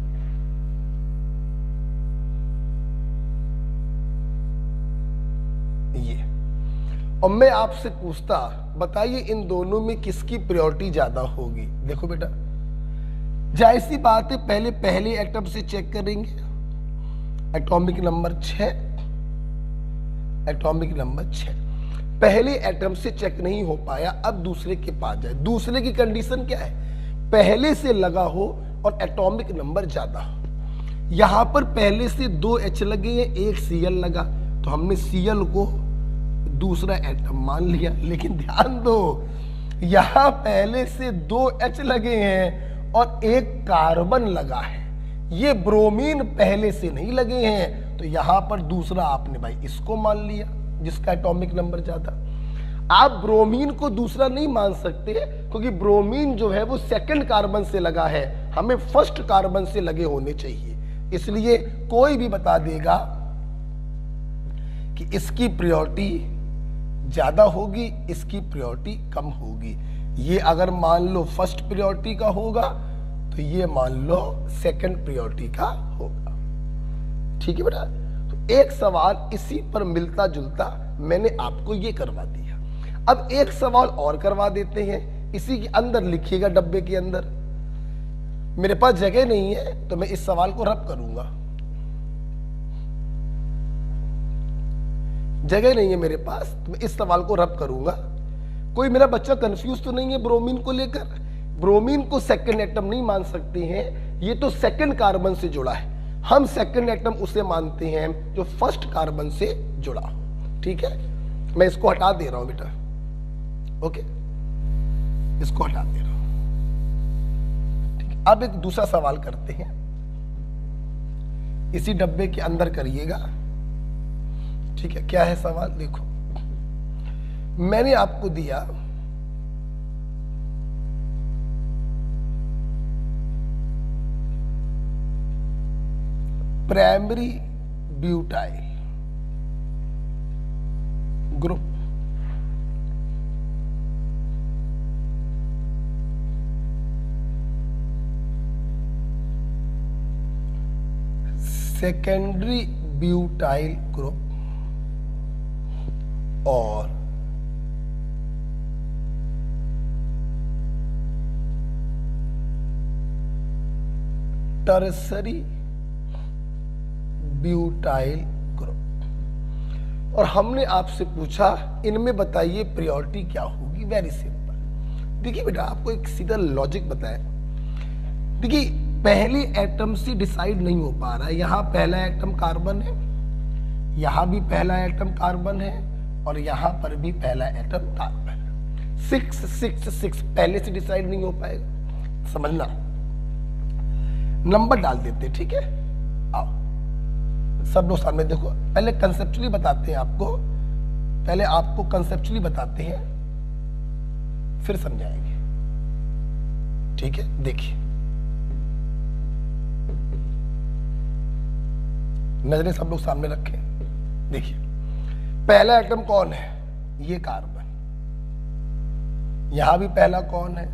और मैं आपसे पूछता, बताइए इन दोनों में किसकी प्रायोरिटी ज्यादा होगी? देखो बेटा, जाहिर सी बात है, पहले एटम से चेक करेंगे, एटॉमिक नंबर 6, एटॉमिक नंबर 6। पहले एटम से चेक नहीं हो पाया, अब दूसरे के पास जाए। दूसरे की कंडीशन क्या है? पहले से लगा हो और एटॉमिक नंबर ज्यादा हो। यहां पर पहले से 2 H लगे हैं, एक Cl लगा, तो हमने Cl को दूसरा एटम मान लिया। लेकिन ध्यान दो, यहां पहले से 2 H लगे हैं और एक कार्बन लगा है, ये ब्रोमीन पहले से नहीं लगे हैं, तो यहां पर दूसरा आपने भाई इसको मान लिया जिसका एटॉमिक नंबर ज्यादा। आप ब्रोमीन को दूसरा नहीं मान सकते क्योंकि ब्रोमीन जो है वो सेकंड कार्बन से लगा है, हमें फर्स्ट कार्बन से लगे होने चाहिए। इसलिए कोई भी बता देगा कि इसकी प्रायोरिटी ज्यादा होगी, इसकी प्रायोरिटी कम होगी। ये अगर मान लो फर्स्ट प्रायोरिटी का होगा तो ये मान लो सेकंड प्रायोरिटी का होगा। ठीक है बेटा, तो एक सवाल इसी पर मिलता जुलता मैंने आपको ये करवा दिया। अब एक सवाल और करवा देते हैं, इसी के अंदर लिखिएगा, डब्बे के अंदर। मेरे पास जगह नहीं है तो मैं इस सवाल को रब करूंगा, जगह नहीं है मेरे पास तो मैं इस सवाल को रब करूंगा। कोई मेरा बच्चा कंफ्यूज तो नहीं है ब्रोमीन को लेकर? ब्रोमीन को सेकंड एटम नहीं मान सकते हैं, ये तो सेकंड कार्बन से जुड़ा है। हम सेकंड एटम उसे मानते हैं जो फर्स्ट कार्बन से जुड़ा। ठीक है, मैं इसको हटा दे रहा हूं बेटा। ओके, इसको हटा दे रहा हूं। ठीक है, अब एक दूसरा सवाल करते हैं, इसी डब्बे के अंदर करिएगा। ठीक है, क्या है सवाल? देखो, मैंने आपको दिया primary butyl group, secondary butyl group और टर्सरी ब्यूटाइल ग्रुप। और हमने आपसे पूछा इनमें बताइए प्रायोरिटी क्या होगी। Very simple. देखिए बेटा, आपको एक सीधा लॉजिक बताया। देखिए, पहले एटम से डिसाइड नहीं हो पा रहा है। यहां पहला एटम कार्बन है, यहां भी पहला एटम कार्बन है और यहां पर भी पहला एटम कार्बन है। 6 6 6 पहले से डिसाइड नहीं हो पाएगा। समझना, नंबर डाल देते। ठीक है, आओ सब लोग सामने देखो। पहले कंसेप्चुअली बताते हैं आपको, पहले आपको कंसेप्चुअली बताते हैं, फिर समझाएंगे। ठीक है, देखिए नजरें सब लोग सामने रखें। देखिए पहला एटम कौन है, ये कार्बन। यहां भी पहला कौन है,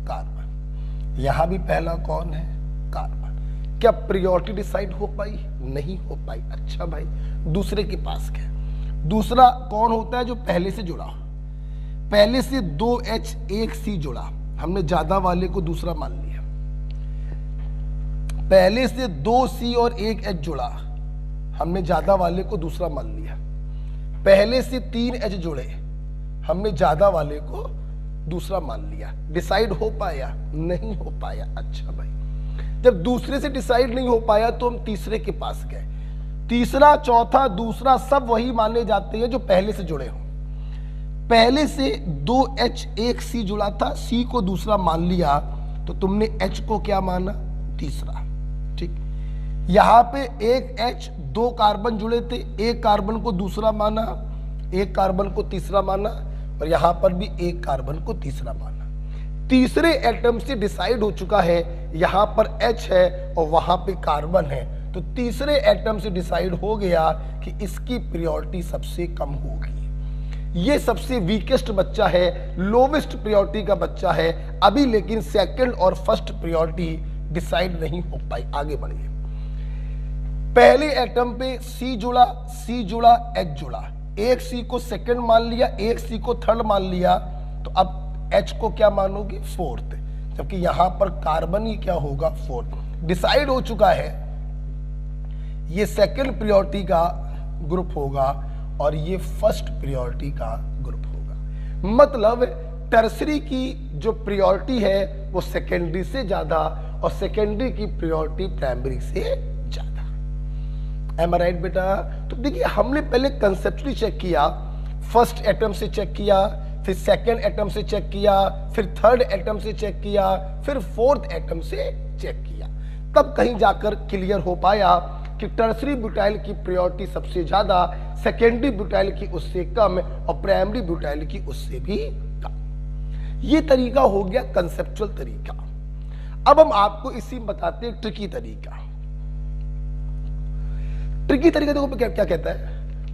कार्बन। यहां भी पहला कौन है, कार्बन। क्या प्रियोरिटी डिसाइड हो पाई, नहीं हो पाई। अच्छा भाई दूसरे के पास क्या, दूसरा कौन होता है जो पहले से जुड़ा, पहले से 2H 1C जुड़ा, हमने ज्यादा वाले को दूसरा मान लिया। पहले से 2C और 1H जुड़ा, हमने ज्यादा वाले को दूसरा मान लिया। पहले से 3H जुड़े, हमने ज्यादा वाले को दूसरा मान लिया। डिसाइड हो पाया, नहीं हो पाया। अच्छा भाई जब दूसरे से डिसाइड नहीं हो पाया तो हम तीसरे के पास गए। तीसरा, चौथा, दूसरा सब वही माने जाते हैं जो पहले से जुड़े हो। पहले से 2H 1C जुड़ा था, C को दूसरा मान लिया, तो तुमने H को क्या माना, तीसरा। ठीक, यहां पे एक H 2 कार्बन जुड़े थे, एक कार्बन को दूसरा माना, एक कार्बन को तीसरा माना, और यहां पर भी एक कार्बन को तीसरा माना। तीसरे एटम से डिसाइड हो चुका है, यहां पर H है और वहां पे कार्बन है, तो तीसरे एटम से डिसाइड हो गया कि इसकी प्रायोरिटी सबसे कम होगी। ये सबसे वीकेस्ट बच्चा है, लोवेस्ट प्रायोरिटी का बच्चा है अभी, लेकिन सेकंड और फर्स्ट प्रायोरिटी डिसाइड नहीं हो पाई। आगे बढ़िए। पहले एटम पे C जुड़ा, C जुड़ा, H जुड़ा, एक C को सेकंड मान लिया, एक C को थर्ड मान लिया, तो अब H को क्या मानोगे, फोर्थ, जबकि यहां पर कार्बन ही क्या होगा, फोर्थ। डिसाइड हो चुका है ये सेकंड प्रायोरिटी का ग्रुप होगा और ये फर्स्ट प्रायोरिटी का ग्रुप होगा। मतलब टर्सरी की जो प्रायोरिटी है वो सेकेंडरी से ज्यादा और सेकेंडरी की प्रायोरिटी प्राइमरी से ज्यादा। एम आई राइट बेटा? तो देखिए हमने पहले कंसेप्चुअली चेक किया, फर्स्ट एटम से चेक किया, फिर सेकेंड एटम से चेक किया, फिर थर्ड एटम से चेक किया, फिर फोर्थ एटम से चेक किया, तब कहीं जाकर क्लियर हो पाया कि टर्सरी ब्यूटाइल की प्रायोरिटी सबसे ज्यादा, सेकेंडरी ब्यूटाइल की उससे कम और प्राइमरी ब्यूटाइल की उससे भी कम। ये तरीका हो गया कंसेप्चुअल तरीका। अब हम आपको इसी में बताते हैं ट्रिकी तरीका। ट्रिकी तरीका देखो क्या कहता है,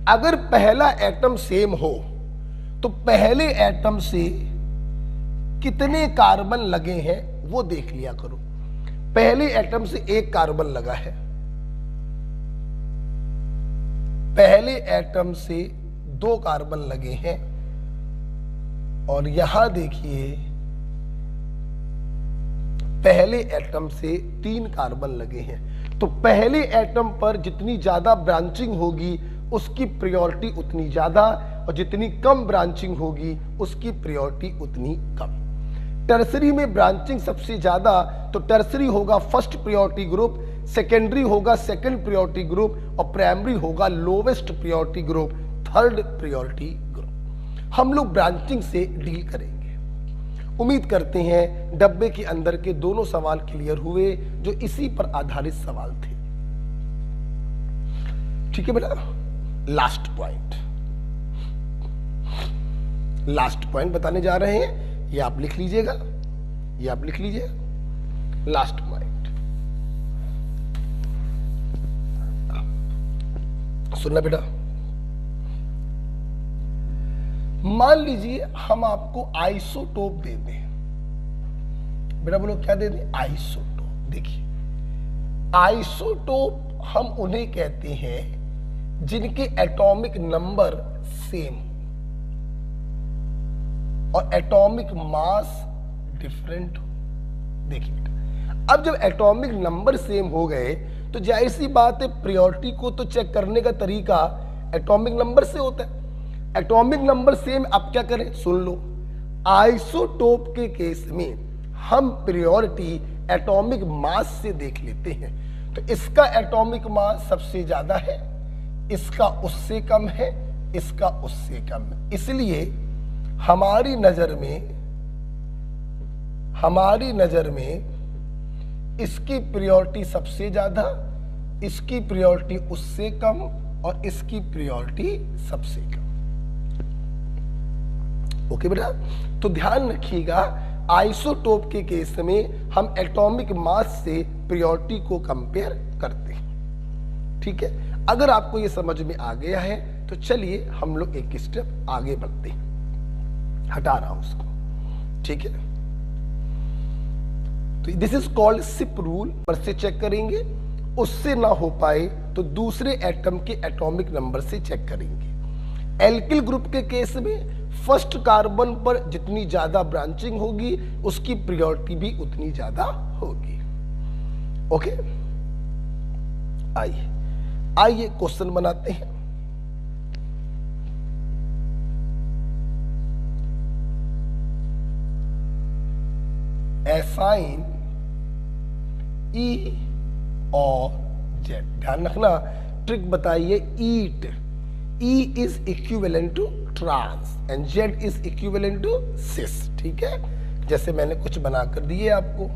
अगर पहला एटम सेम हो तो पहले एटम से कितने कार्बन लगे हैं वो देख लिया करो। पहले एटम से एक कार्बन लगा है, पहले एटम से 2 कार्बन लगे हैं, और यहां देखिए पहले एटम से 3 कार्बन लगे हैं। तो पहले एटम पर जितनी ज्यादा ब्रांचिंग होगी उसकी प्रायोरिटी उतनी ज्यादा, और जितनी कम ब्रांचिंग होगी उसकी प्रायोरिटी उतनी कम। टर्सरी में ब्रांचिंग सबसे ज्यादा, तो टर्सरी होगा फर्स्ट प्रायोरिटी ग्रुप, सेकेंडरी होगा सेकंड प्रायोरिटी ग्रुप, और प्राइमरी होगा lowest priority group, third priority group. हम लोग ब्रांचिंग से डील करेंगे। उम्मीद करते हैं डब्बे के अंदर के दोनों सवाल क्लियर हुए जो इसी पर आधारित सवाल थे। ठीक है बेटा, लास्ट पॉइंट बताने जा रहे हैं, ये आप लिख लीजिएगा, ये आप लिख लीजिए। लास्ट पॉइंट सुनना बेटा, मान लीजिए हम आपको आइसोटोप दे दें। बेटा बोलो क्या दे दें, आइसोटोप। देखिए आइसोटोप हम उन्हें कहते हैं जिनके एटॉमिक नंबर सेम और एटॉमिक मास डिफरेंट हो। देखिए बेटा, अब जब एटॉमिक नंबर सेम हो गए तो जाहिर सी बात है प्रायोरिटी को तो चेक करने का तरीका एटॉमिक नंबर से होता है। एटॉमिक नंबर सेम, अब क्या करें, सुन लो, आइसोटोप के केस में हम प्रायोरिटी एटॉमिक मास से देख लेते हैं। तो इसका एटॉमिक मास सबसे ज्यादा है, इसका उससे कम है, इसका उससे कम है, इसलिए हमारी नजर में इसकी प्रायोरिटी सबसे ज्यादा, इसकी प्रायोरिटी उससे कम और इसकी प्रायोरिटी सबसे कम। ओके बेटा, तो ध्यान रखिएगा आइसोटोप के केस में हम एटॉमिक मास से प्रायोरिटी को कंपेयर करते हैं। ठीक है, अगर आपको ये समझ में आ गया है तो चलिए हम लोग एक स्टेप आगे बढ़ते हैं। हटा रहा हूं उसको। ठीक है, तो this is called CIP rule. पर से चेक करेंगे, उससे ना हो पाए तो दूसरे एटम के एटॉमिक नंबर से चेक करेंगे। एल्किल ग्रुप के केस में फर्स्ट कार्बन पर जितनी ज्यादा ब्रांचिंग होगी उसकी प्रायोरिटी भी उतनी ज्यादा होगी। ओके, आइए क्वेश्चन बनाते हैं। असाइन ई और जेड। ध्यान रखना, ट्रिक बताइए। ईट, E is equivalent to trans and Z is equivalent to cis. ठीक है, जैसे मैंने कुछ बना कर दिए आपको।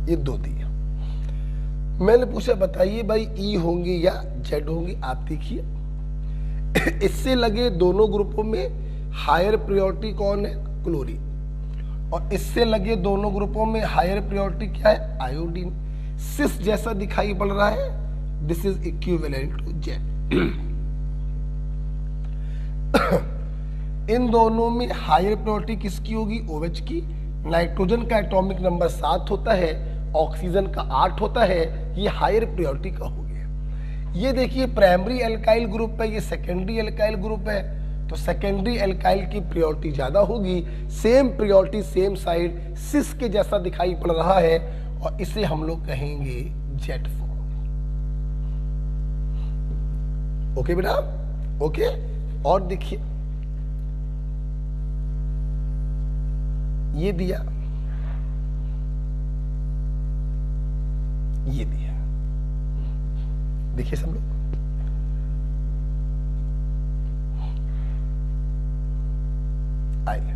ये दो दिया। मैंने पूछा बताइए भाई ई होंगे या जेड होंगे। आप देखिए इससे लगे दोनों ग्रुपों में हायर प्रायोरिटी कौन है? क्लोरीन। और इससे लगे दोनों ग्रुपों में हायर प्रायोरिटी क्या है? आयोडीन। सिस जैसा दिखाई पड़ रहा है, this is equivalent to Z. इन दोनों में हायर प्रायोरिटी किसकी होगी? OH की। नाइट्रोजन का एटॉमिक नंबर 7 होता है, ऑक्सीजन का 8 होता है। ये हायर प्रायोरिटी का हो गया। ये देखिए प्राइमरी एल्काइल ग्रुप है, ये सेकेंडरी एल्काइल ग्रुप है, तो सेकेंडरी एल्काइल की प्रायोरिटी ज्यादा होगी। सेम प्रायोरिटी सेम साइड सिस के जैसा दिखाई पड़ रहा है और इसे हम लोग कहेंगे जेड फॉर्म। ओके बेटा, ओके। और देखिए ये दिया, ये दिया, देखिए सब लोग। आइए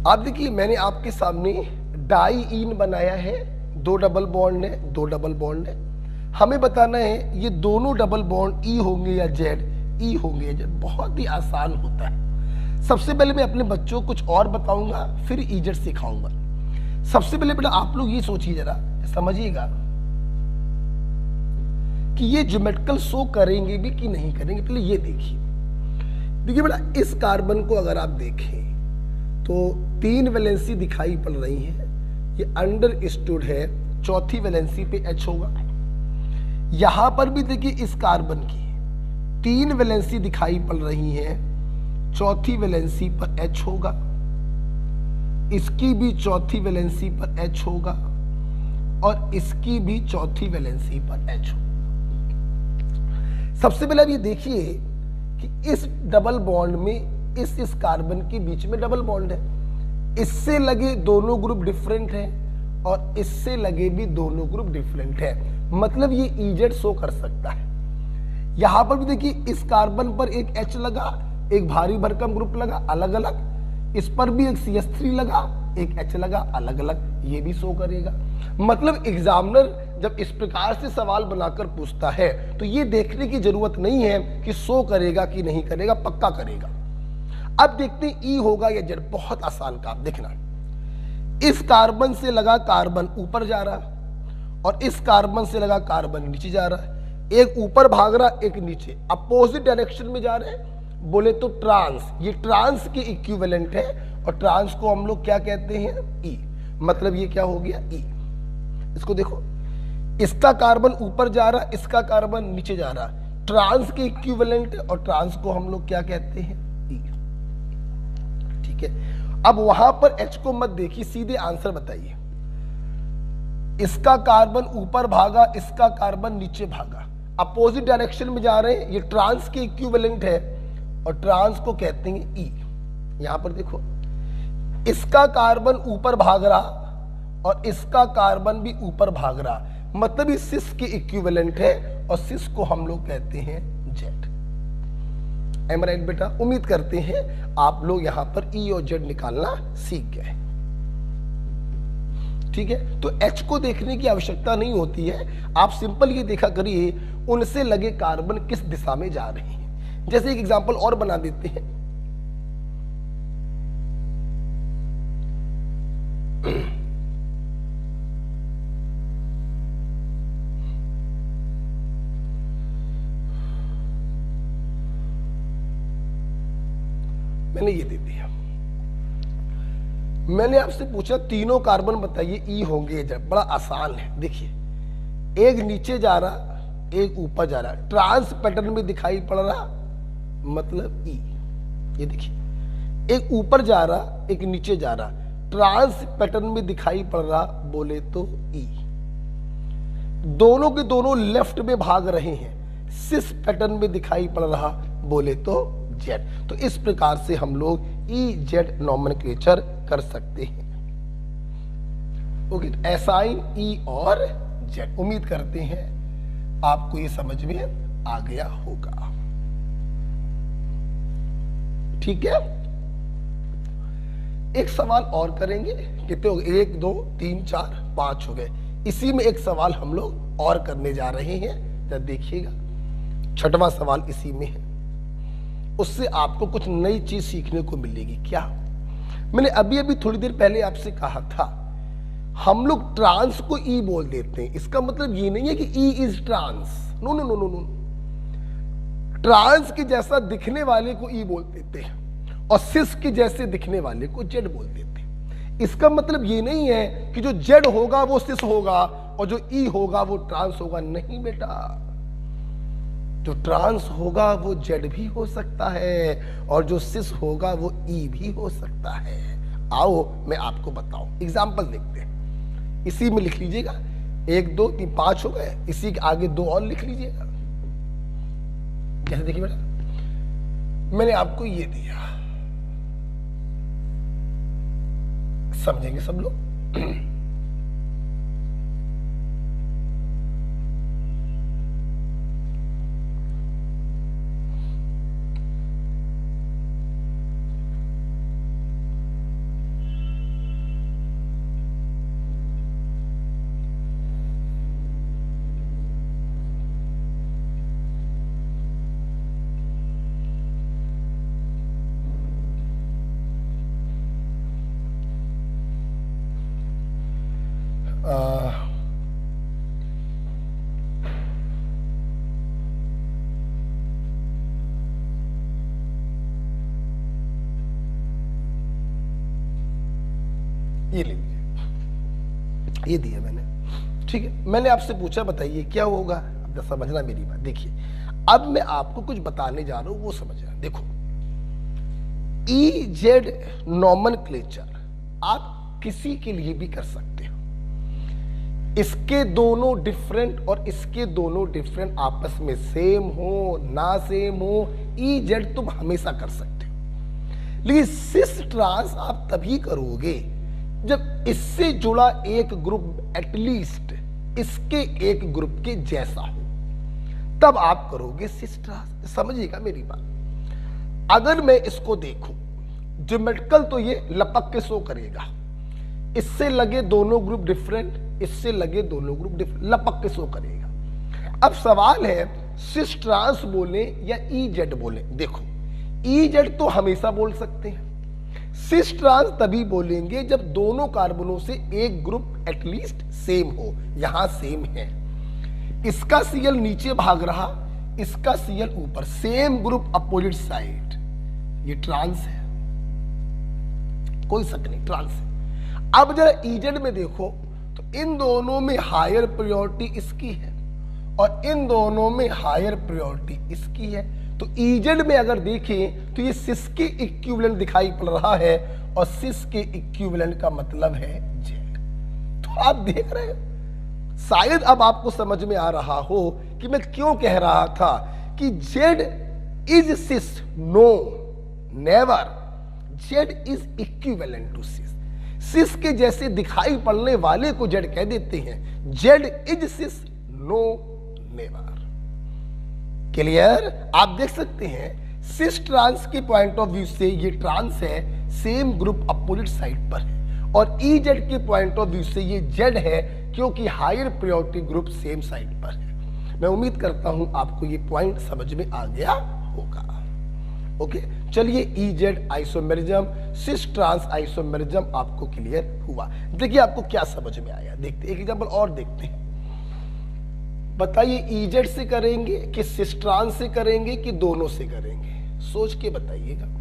आप देखिए, मैंने आपके सामने डाईईन बनाया है। 2 डबल बॉन्ड है, 2 डबल बॉन्ड है। हमें बताना है ये दोनों डबल बॉन्ड ई होंगे या जेड, ई होंगे या जेड। बहुत ही आसान होता है। सबसे पहले मैं अपने बच्चों को कुछ और बताऊंगा, फिर इजेड सिखाऊंगा। सबसे पहले बेटा आप लोग ये सोचिए, जरा समझिएगा कि ये ज्योमेट्रिकल शो करेंगे भी कि नहीं करेंगे। पहले ये देखिए बेटा, इस कार्बन को अगर आप देखें तो 3 वैलेंसी दिखाई पड़ रही है। ये अंडरस्टूड है, चौथी वैलेंसी पे H होगा। यहां पर भी देखिए इस कार्बन की 3 वैलेंसी दिखाई पड़ रही है, चौथी वैलेंसी पर H होगा। इसकी भी चौथी वैलेंसी पर H होगा और इसकी भी चौथी वैलेंसी पर H होगा। सबसे पहले अब ये देखिए कि इस डबल बॉन्ड में इस कार्बन के बीच में डबल बॉन्ड है। इससे लगे दोनों ग्रुप डिफरेंट हैं और इससे लगे भी दोनों ग्रुप डिफरेंट है। मतलब ये इजेड शो कर सकता है। यहां पर भी देखिए इस कार्बन पर एक H लगा, एक भारी भरकम ग्रुप लगा अलग अलग। इस पर भी एक CH3 लगा, एक H लगा अलग अलग। ये भी शो करेगा। मतलब एग्जामिनर जब इस प्रकार से सवाल बनाकर पूछता है तो ये देखने की जरूरत नहीं है कि शो करेगा कि नहीं करेगा, पक्का करेगा। अब देखते हैं ई होगा या जेड। बहुत आसान काम। देखना, इस कार्बन से लगा कार्बन ऊपर जा रहा और इस कार्बन से लगा कार्बन नीचे जा रहा है। एक ऊपर भाग रहा, एक नीचे, अपोजिट डायरेक्शन में जा रहे हैं। बोले तो ट्रांस, ये ट्रांस के इक्विवेलेंट है और ट्रांस को हम लोग क्या कहते हैं? ई। मतलब ये क्या हो गया? ई। इसको देखो, इसका कार्बन ऊपर जा रहा, इसका कार्बन नीचे जा रहा। ट्रांस के इक्विवेलेंट है और ट्रांस को हम लोग क्या कहते हैं? ई। ठीक है, अब वहां पर H को मत देखिए, सीधे आंसर बताइए। इसका कार्बन ऊपर भागा, इसका कार्बन नीचे भागा, अपोजिट डायरेक्शन में जा रहे हैं। ये ट्रांस के इक्विवेलेंट है और ट्रांस को कहते हैं ई। यहां पर देखो, इसका कार्बन ऊपर भाग रहा और इसका कार्बन भी ऊपर भाग रहा, मतलब ये सिस के इक्विवेलेंट है और सिस को हम लोग कहते हैं जेड। एम राइट बेटा? उम्मीद करते हैं आप लोग यहां पर ई और जेड निकालना सीख गए। ठीक है, तो एच को देखने की आवश्यकता नहीं होती है, आप सिंपल ये देखा करिए उनसे लगे कार्बन किस दिशा में जा रहे हैं। जैसे एक एग्जांपल और बना देते हैं, मैंने ये दे दिया, मैंने आपसे पूछा तीनों कार्बन बताइए ई होंगे, जब बड़ा आसान है। देखिए एक नीचे जा रहा, एक ऊपर जा रहा, ट्रांस पैटर्न में दिखाई पड़ रहा, मतलब ई। ये देखिए एक ऊपर जा रहा, एक नीचे जा रहा, ट्रांस पैटर्न में दिखाई पड़ रहा, बोले तो ई। दोनों के दोनों लेफ्ट में भाग रहे हैं, सिस पैटर्न में दिखाई पड़ रहा, बोले तो जेड। तो इस प्रकार से हम लोग ई जेड नॉमेनक्लेचर कर सकते हैं। ओके, असाइन ई और जेड। उम्मीद करते हैं आपको ये समझ में आ गया होगा। ठीक है, एक सवाल और करेंगे। कितने हो गए? 1 2 3 4 5 हो गए। इसी में एक सवाल हम लोग और करने जा रहे हैं, जब देखिएगा 6वां सवाल इसी में है। उससे आपको कुछ नई चीज सीखने को मिलेगी। क्या? मैंने अभी अभी थोड़ी देर पहले आपसे कहा था, हम लोग ट्रांस को ई बोल देते हैं। इसका मतलब ये नहीं है कि E is trans, no no no no no. Trans के जैसा दिखने वाले को ई बोल देते हैं और सिस के जैसे दिखने वाले को जेड बोल देते हैं। इसका मतलब ये नहीं है कि जो जेड होगा वो सिस होगा और जो ई होगा वो ट्रांस होगा। नहीं बेटा, जो ट्रांस होगा वो जेड भी हो सकता है और जो सिस होगा वो ई भी हो सकता है। आओ मैं आपको बताऊं, एग्जाम्पल देखते हैं। इसी में लिख लीजिएगा, 1 2 3 5 हो गए, इसी के आगे 2 और लिख लीजिएगा। जैसे देखिए बेटा, मैंने आपको ये दिया, समझेंगे सब लोग? ये ले लीजिए, ये दिया मैंने। ठीक है, मैंने आपसे पूछा बताइए क्या होगा। अब समझना मेरी बात। देखिए अब मैं आपको कुछ बताने जा रहा हूं, वो समझना। देखो ई जेड नॉमेनक्लेचर आप किसी के लिए भी कर सकते हो। इसके दोनों डिफरेंट और इसके दोनों डिफरेंट आपस में सेम हो ना सेम हो, ई जेड तुम हमेशा कर सकते हो। लेकिन सिस ट्रांस आप तभी करोगे जब इससे जुड़ा एक ग्रुप एटलीस्ट इसके एक ग्रुप के जैसा हो, तब आप करोगे सिस ट्रांस। समझिएगा मेरी बात। अगर मैं इसको देखूं ज्योमेट्रिकल, तो ये लपक के शो करेगा। इससे लगे दोनों ग्रुप डिफरेंट, इससे लगे दोनों ग्रुप डिफरेंट, लपक के शो करेगा। अब सवाल है सिस ट्रांस बोले या ई जेड बोले। देखो ई जेड तो हमेशा बोल सकते हैं, सिस ट्रांस तभी बोलेंगे जब दोनों कार्बनों से एक ग्रुप एटलीस्ट सेम हो। यहां सेम है, इसका सीएल नीचे भाग रहा, इसका सीएल ऊपर, सेम ग्रुप अपोजिट साइड, ये ट्रांस है, कोई शक नहीं ट्रांस है। अब जरा ईजेड में देखो तो इन दोनों में हायर प्रायोरिटी इसकी है और इन दोनों में हायर प्रायोरिटी इसकी है। तो ईजेड में अगर देखें तो ये सिस के इक्विवेलेंट दिखाई पड़ रहा है और सिस के इक्विवेलेंट का मतलब है जेड। तो आप देख रहे हैं, शायद अब आपको समझ में आ रहा हो कि मैं क्यों कह रहा था कि Z is cis. No, never. Z is equivalent to cis. Cis के जैसे दिखाई पड़ने वाले को जेड कह देते हैं। Z is cis, no never. Clear? आप देख सकते हैं सिस ट्रांस के पॉइंट ऑफ व्यू से ये ट्रांस है, सेम ग्रुप अपोजिट साइड पर है, और ई जेड के पॉइंट ऑफ व्यू से ये जेड है क्योंकि higher priority group same side पर है। मैं उम्मीद करता हूं आपको ये पॉइंट समझ में आ गया होगा। ओके, चलिए E Z isomerism, cis trans isomerism आपको क्लियर हुआ। देखिए आपको क्या समझ में आया, देखते एक एग्जांपल और देखते हैं। बताइए ई जेड से करेंगे कि सिस ट्रांस से करेंगे कि दोनों से करेंगे, सोच के बताइएगा।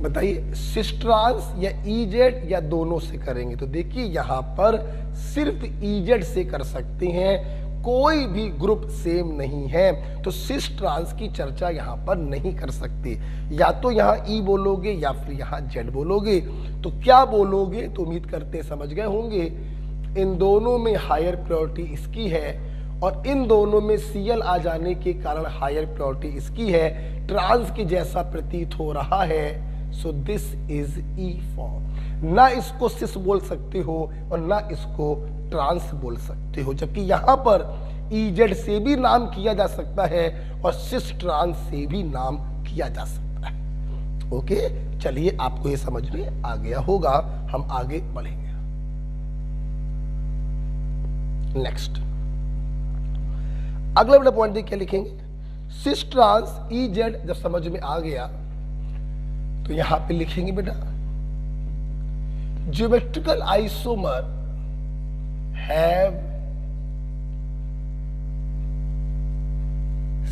बताइए सिस ट्रांस या ई जेड या दोनों से करेंगे। तो देखिए यहां पर सिर्फ ई जेड से कर सकते हैं, कोई भी ग्रुप सेम नहीं है, तो सिस ट्रांस की चर्चा यहां पर नहीं कर सकते। या तो यहां ई बोलोगे या फिर यहां जेड बोलोगे। तो क्या बोलोगे? तो उम्मीद करते समझ गए होंगे। इन दोनों में हायर प्रायोरिटी इसकी है और इन दोनों में सीएल आ जाने के कारण हायर प्रायोरिटी इसकी है। ट्रांस के जैसा प्रतीत हो रहा है, so this is E form. ना इसको सिस बोल सकते हो और ना इसको ट्रांस बोल सकते हो, जबकि यहां पर ई जेड से भी नाम किया जा सकता है और सिस ट्रांस से भी नाम किया जा सकता है। ओके, चलिए आपको ये समझ में आ गया होगा, हम आगे बढ़ेंगे। नेक्स्ट अगला बड़ा पॉइंट देखिए, लिखेंगे सिस ट्रांस ई जेड। जब समझ में आ गया तो यहां पे लिखेंगे बेटा geometrical isomer have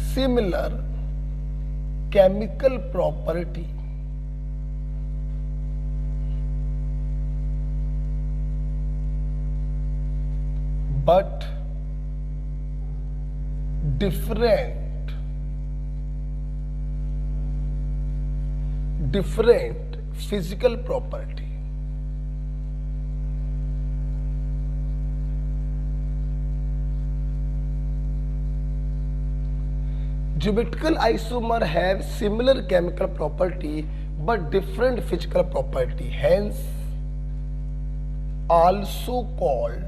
similar chemical property but different physical property। Geometrical isomer have similar chemical property but different physical property, hence also called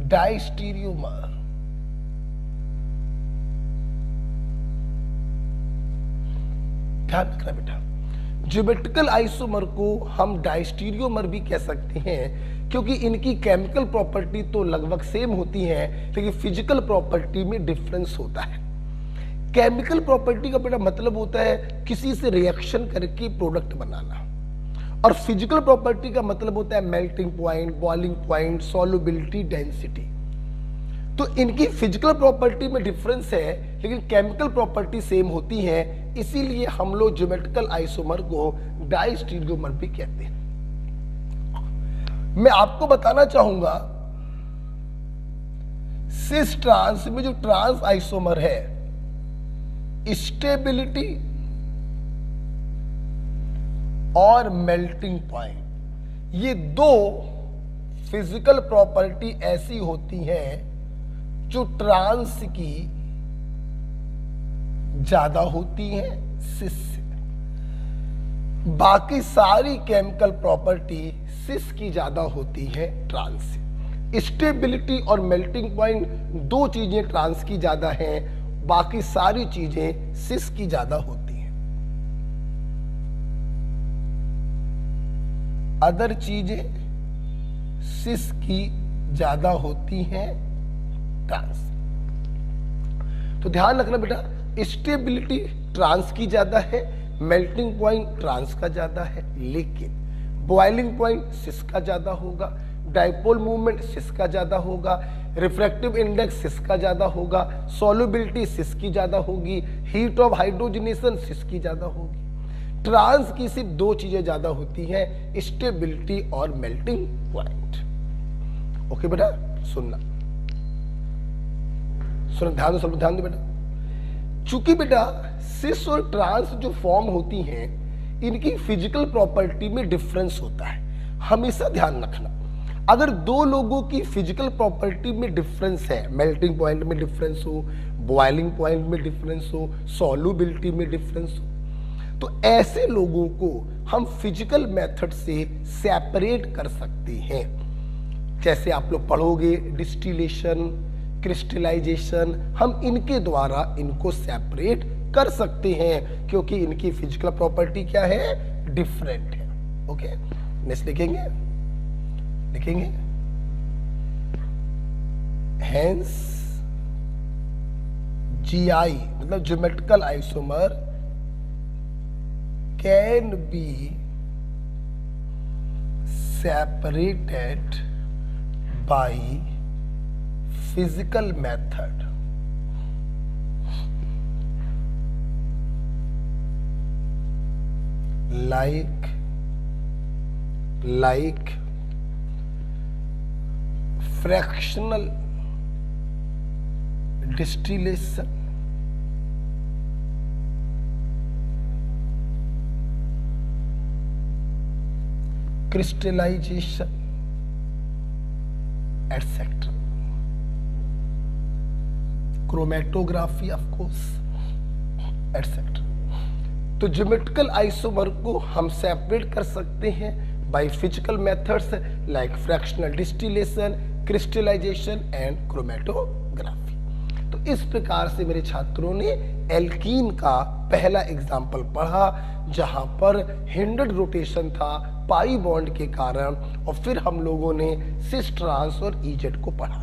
diastereomer। ध्यान रखना बेटा, ज्योमेट्रिकल आइसोमर को हम डायस्टीरियोमर भी कह सकते हैं क्योंकि इनकी केमिकल प्रॉपर्टी तो लगभग सेम होती है, लेकिन फिजिकल प्रॉपर्टी में डिफरेंस होता है। केमिकल प्रॉपर्टी का बेटा मतलब होता है किसी से रिएक्शन करके प्रोडक्ट बनाना, और फिजिकल प्रॉपर्टी का मतलब होता है melting point, boiling point, solubility, density. तो इनकी फिजिकल प्रॉपर्टी में डिफरेंस है लेकिन केमिकल प्रॉपर्टी सेम होती है, इसीलिए हम लोग ज्योमेट्रिकल आइसोमर को डायस्टीरियोमर भी कहते हैं। मैं आपको बताना चाहूंगा सिस ट्रांस में जो ट्रांस आइसोमर है, स्टेबिलिटी और मेल्टिंग पॉइंट, ये दो फिजिकल प्रॉपर्टी ऐसी होती हैं जो ट्रांस की ज्यादा होती है सिस से। बाकी सारी केमिकल प्रॉपर्टी सिस की ज्यादा होती है ट्रांस से। स्टेबिलिटी और मेल्टिंग पॉइंट दो चीजें ट्रांस की ज्यादा हैं, बाकी सारी चीजें सिस की ज्यादा होती हैं। अदर चीजें सिस की ज्यादा होती हैं ट्रांस। तो ध्यान रखना बेटा, स्टेबिलिटी ट्रांस की ज्यादा है, मेल्टिंग पॉइंट ट्रांस का ज्यादा है, लेकिन बॉइलिंग पॉइंट सिस का ज्यादा होगा, डाइपोल मूवमेंट सिस का ज्यादा होगा, रिफ्रैक्टिव इंडेक्स सिस का ज्यादा होगा, सॉल्युबिलिटी सिस की ज्यादा होगी, हीट ऑफ हाइड्रोजनेशन सिस की ज्यादा होगी। ट्रांस की सिर्फ दो चीजें ज्यादा होती हैं, स्टेबिलिटी और मेल्टिंग पॉइंट। ओके बेटा, सुनना सुनो ध्यान दो, सब ध्यान दो बेटा। चूंकि बेटा सिस और ट्रांस जो फॉर्म होती हैं इनकी फिजिकल प्रॉपर्टी में डिफरेंस होता है, हमेशा ध्यान रखना। अगर दो लोगों की फिजिकल प्रॉपर्टी में डिफरेंस है, मेल्टिंग पॉइंट में डिफरेंस हो, बॉइलिंग पॉइंट में डिफरेंस हो, सॉल्युबिलिटी में डिफरेंस हो, तो ऐसे लोगों को हम फिजिकल मेथड से सेपरेट कर सकते हैं। जैसे आप लोग पढ़ोगे डिस्टिलेशन, क्रिस्टलाइजेशन, हम इनके द्वारा इनको सेपरेट कर सकते हैं क्योंकि इनकी फिजिकल प्रॉपर्टी क्या है, डिफरेंट है। ओके, नेक्स्ट लिखेंगे हेंस GI मतलब geometrical isomer can be separated by physical method like fractional distillation, crystallization, etc. Chromatography of course etcetera. तो ज्योमेट्रिकल आइसोमर को हम सेपरेट कर सकते हैं by physical methods like fractional distillation, crystallization and chromatography. तो इस प्रकार से मेरे छात्रों ने एल्कीन का पहला एग्जाम्पल पढ़ा जहां पर हिंडर्ड रोटेशन था पाई बॉन्ड के कारण, और फिर हम लोगों ने सिस, ट्रांस और इजेड को पढ़ा।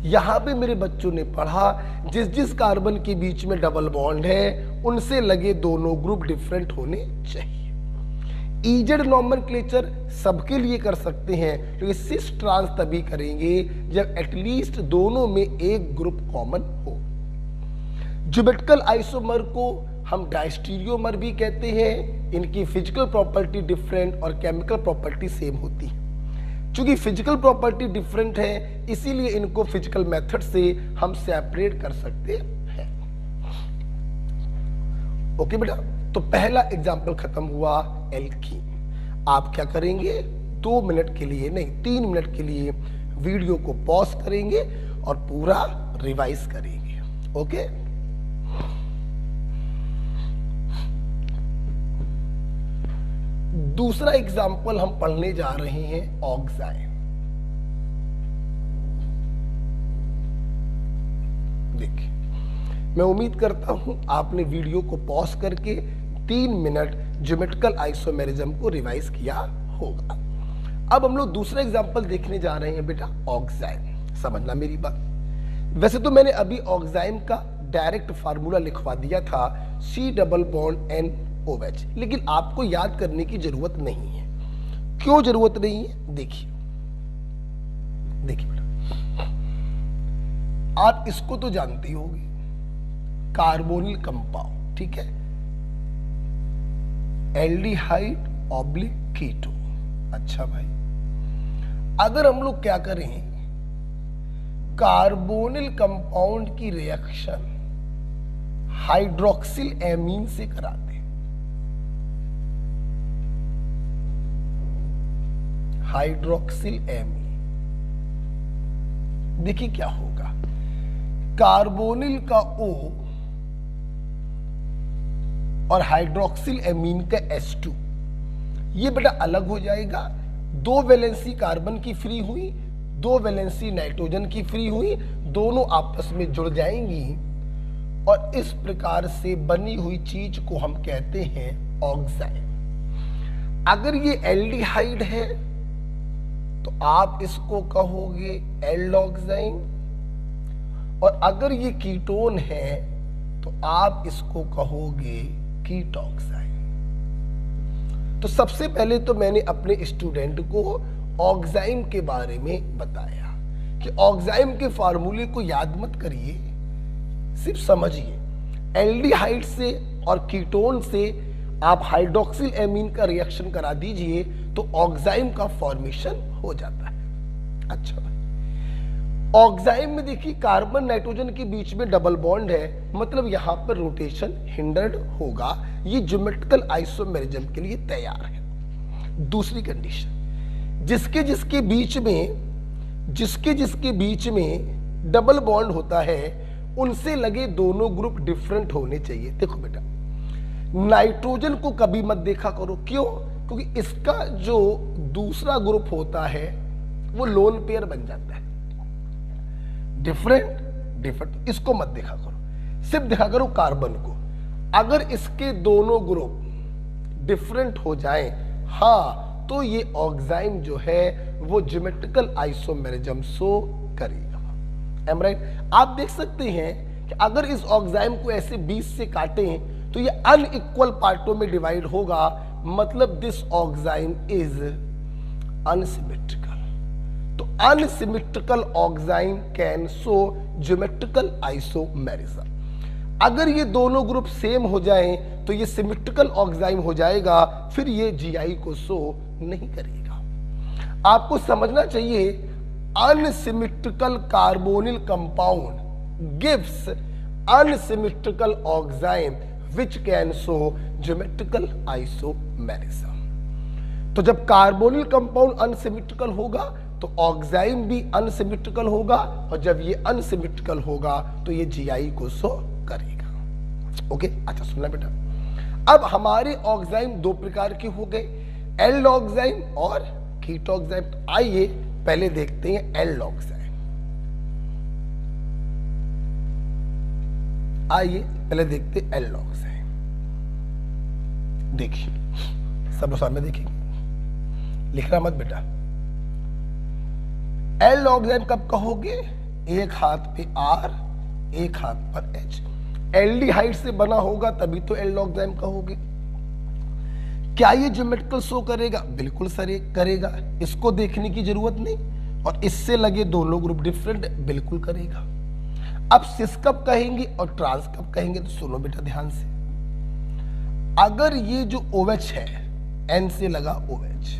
यहां पे मेरे बच्चों ने पढ़ा जिस जिस कार्बन के बीच में डबल बॉन्ड है उनसे लगे दोनों ग्रुप डिफरेंट होने चाहिए। इजेड नॉमेनक्लेचर सबके लिए कर सकते हैं, लेकिन सिस ट्रांस तभी करेंगे जब एटलीस्ट दोनों में एक ग्रुप कॉमन हो। ज्योमेट्रिकल आइसोमर को हम डायस्टीरियोमर भी कहते हैं। इनकी फिजिकल प्रॉपर्टी डिफरेंट और केमिकल प्रॉपर्टी सेम होती है। चूंकि फिजिकल प्रॉपर्टी डिफरेंट है इसीलिए इनको फिजिकल मेथड से हम सेपरेट कर सकते हैं। ओके बेटा, तो पहला एग्जाम्पल खत्म हुआ एल्कीन। आप क्या करेंगे, 2 मिनट के लिए नहीं 3 मिनट के लिए वीडियो को पॉज करेंगे और पूरा रिवाइज करेंगे। ओके, दूसरा एग्जाम्पल हम पढ़ने जा रहे हैं ऑक्साइड। देखिए, मैं उम्मीद करता हूं आपने वीडियो को पॉज करके 3 मिनट ज्योमेट्रिकल आइसोमेरिज्म को रिवाइज किया होगा। अब हम लोग दूसरा एग्जाम्पल देखने जा रहे हैं बेटा ऑक्साइड। समझना मेरी बात। वैसे तो मैंने अभी ऑक्साइड का डायरेक्ट फार्मूला लिखवा दिया था C+N-OH, लेकिन आपको याद करने की जरूरत नहीं है। क्यों जरूरत नहीं है, देखिए बेटा, आप इसको तो जानते होंगे, कार्बोनिल कंपाउंड, ठीक है, एल्डिहाइड ऑब्लिक कीटोन। अच्छा भाई, अगर हम लोग क्या करें, कार्बोनिल कंपाउंड की रिएक्शन हाइड्रोक्सिल एमीन से कराते हैं, हाइड्रोक्सिल एमीन, देखिए क्या होगा, कार्बोनिल का O और हाइड्रोक्सिल एमीन का H2, ये बेटा अलग हो जाएगा। 2 वैलेंसी कार्बन की फ्री हुई, 2 वैलेंसी नाइट्रोजन की फ्री हुई, दोनों आपस में जुड़ जाएंगी और इस प्रकार से बनी हुई चीज को हम कहते हैं ऑक्साइड। अगर ये एल्डिहाइड है तो आप इसको कहोगे एल्डोक्साइन, और अगर ये कीटोन है तो आप इसको कहोगे कीटोक्साइन। तो सबसे पहले तो मैंने अपने स्टूडेंट को ऑक्साइड के बारे में बताया कि ऑक्साइड के फार्मूले को याद मत करिए, सिर्फ समझिए। एल्डिहाइड से और कीटोन से आप हाइड्रोक्सिल एमीन का रिएक्शन करा दीजिए तो ऑक्साइड का फॉर्मेशन हो जाता है। अच्छा भाई, ऑक्साइड में देखिए कार्बन नाइट्रोजन के बीच में डबल बॉन्ड है, मतलब यहां पर रोटेशन हिंडर्ड होगा, ये ज्योमेट्रिकल आइसोमेरिज्म के लिए तैयार है। दूसरी कंडीशन, जिसके जिसके बीच में डबल बॉन्ड होता है उनसे लगे दोनों ग्रुप डिफरेंट होने चाहिए। देखो बेटा, नाइट्रोजन को कभी मत देखा करो, क्यों? क्योंकि इसका जो दूसरा ग्रुप होता है वो लोन पेयर बन जाता है, डिफरेंट, इसको मत देखा करो, सिर्फ देखा करो कार्बन को। अगर इसके दोनों ग्रुप डिफरेंट हो जाएं, हाँ, तो ये ऑक्साइड जो है वो ज्योमेट्रिकल आइसोमेरिज्म शो करेगा। Um right? आप देख सकते हैं कि अगर इस ऑक्साइड को ऐसे 20 से काटें तो ये अनइक्वल पार्टों में डिवाइड होगा, मतलब दिस ऑक्साइड इज अनसिमेट्रिकल। तो unsymmetrical oxide can show geometrical isomerism. अगर ये दोनों ग्रुप सेम हो जाएं तो ये सिमेट्रिकल ऑक्साइड हो जाएगा, फिर ये जीआई को शो नहीं करेगा। आपको समझना चाहिए, unsymmetrical carbonyl compound gives unsymmetrical oxide which can show geometrical isomerism. तो जब कार्बोनिल कंपाउंड अनसिमेट्रिकल होगा तो ऑक्साइड भी अनसिमेट्रिकल होगा, और जब ये अनसिमेट्रिकल होगा तो ये जीआई को शो करेगा। ओके, अच्छा सुनना बेटा, अब हमारे ऑक्साइड दो प्रकार के हो गए, एल्ड ऑक्साइड और कीट ऑक्साइड। आइए पहले देखते हैं एल्ड ऑक्साइड। आइए पहले देखते हैं एल्ड ऑक्साइड। देखिए सब सामने देखिए, लिखना मत बेटा। एल्ड ऑक्साइड कब कहोगे? एक हाथ पे आर, एक हाथ पर एच। एल्डिहाइड से बना होगा तभी तो एल्ड ऑक्साइड कहोगे। क्या ये ज्योमेट्रिकल शो करेगा? बिल्कुल सर करेगा, इसको देखने की जरूरत नहीं। और इससे लगे दोनों ग्रुप डिफरेंट, बिल्कुल करेगा। अब सिस कब कहेंगे और ट्रांस कब कहेंगे? तो सुनो बेटा ध्यान से, अगर ये जो OH है, N से लगा OH,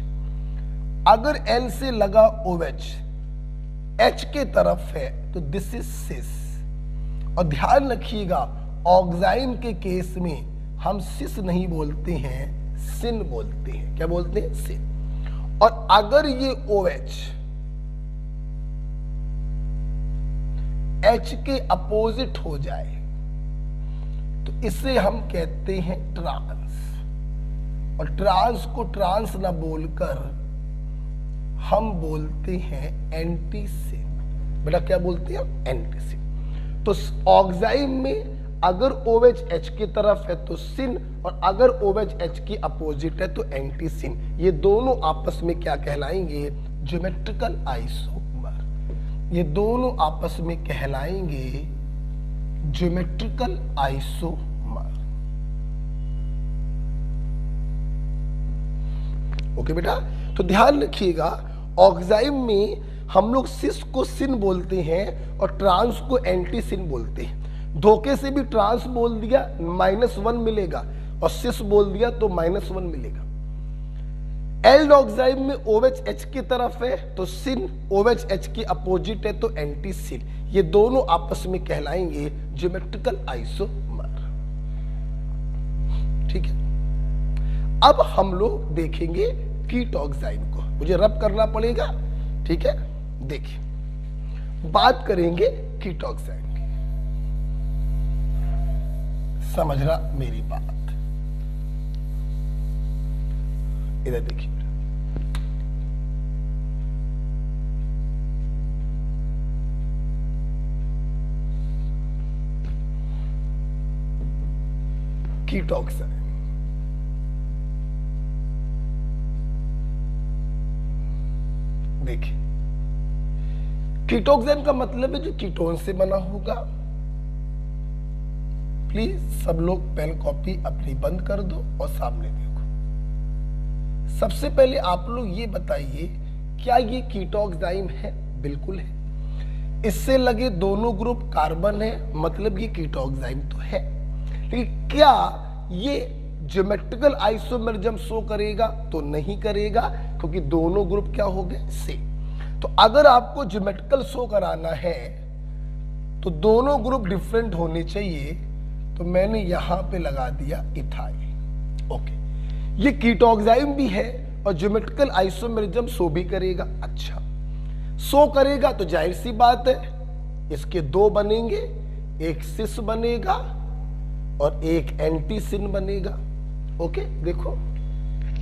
अगर N से लगा OH H के तरफ है तो दिस इज सिस। और ध्यान रखिएगा, ऑक्साइड के केस में हम सिस नहीं बोलते हैं, सिन बोलते हैं। क्या बोलते हैं? सिन। और अगर ये OH H के अपोजिट हो जाए तो इसे हम कहते हैं ट्रांस। और ट्रांस को ट्रांस ना बोलकर हम बोलते हैं एंटीसिन। बेटा क्या बोलते हैं? एंटीसिन। तो ऑक्साइड में अगर OH H की तरफ है तो सिन, और अगर OH H की अपोजिट है तो एंटीसिन। ये दोनों आपस में क्या कहलाएंगे? Geometrical isomer. ये दोनों आपस में कहलाएंगे ज्योमेट्रिकल आइसोमर। ओके बेटा, तो ध्यान रखिएगा, ऑक्साइड में हम लोग सिस को सिन बोलते हैं और ट्रांस को एंटीसिन बोलते हैं। धोखे से भी ट्रांस बोल दिया -1 मिलेगा, और सिस बोल दिया तो -1 मिलेगा। एल्ड ऑक्साइड में OH H की तरफ है तो सिन, OH H की अपोजिट है तो एंटीसिन। ये दोनों आपस में कहलाएंगे ज्योमेट्रिकल आइसोमर। ठीक है, अब हम लोग देखेंगे कीट ऑक्साइड को। मुझे रब करना पड़ेगा, ठीक है? देखिए, बात करेंगे कीट ऑक्साइड की, समझना मेरी बात। इधर देखिए, कीट ऑक्साइड। देखिए, कीट ऑक्साइड का मतलब है जो कीटोन से बना होगा। प्लीज सब लोग पेन कॉपी अपनी बंद कर दो और सामने देखो। सबसे पहले आप लोग ये बताइए, क्या ये कीट ऑक्साइड है? बिल्कुल है। इससे लगे दोनों ग्रुप कार्बन है, मतलब ये कीट ऑक्साइड तो है। लेकिन क्या ये ज्योमेट्रिकल आइसोमेरिज्म शो करेगा? तो नहीं करेगा, क्योंकि दोनों ग्रुप क्या हो गए? सेम। तो अगर आपको ज्योमेट्रिकल शो कराना है तो दोनों ग्रुप डिफरेंट होने चाहिए, तो मैंने यहां पे लगा दिया इथाइल। ओके, ये कीटोक्साइम भी है और ज्योमेट्रिकल आइसोमेरिज्म शो भी करेगा। अच्छा, शो करेगा तो जाहिर सी बात है इसके दो बनेंगे, एक सिस बनेगा और एक एंटी सिन बनेगा। ओके, देखो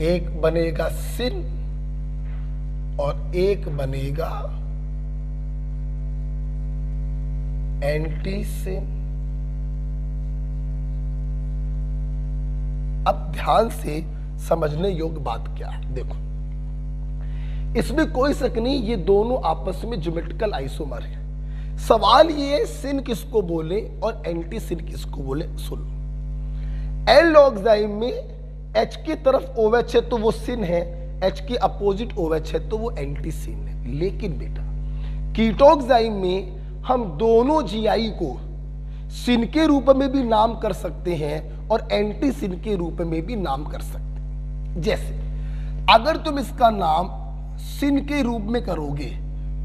एक बनेगा सिन और एक बनेगा एंटी सिन। अब ध्यान से समझने योग्य बात क्या है, देखो इसमें कोई शक नहीं, ये दोनों आपस में ज्योमेट्रिकल आइसोमर है। सवाल ये है सिन किसको बोले और एंटी सिन किसको बोले। सुनो, एल्डोक्साइम में H की तरफ OH है तो वो सिन है, H की अपोजिट OH है तो वो एंटी सिन है। लेकिन बेटा कीटोक्साइम में हम दोनों GI को सिन के रूप में भी नाम कर सकते हैं और एंटी सिन के रूप में भी नाम कर सकते हैं। जैसे अगर तुम इसका नाम सिन के रूप में करोगे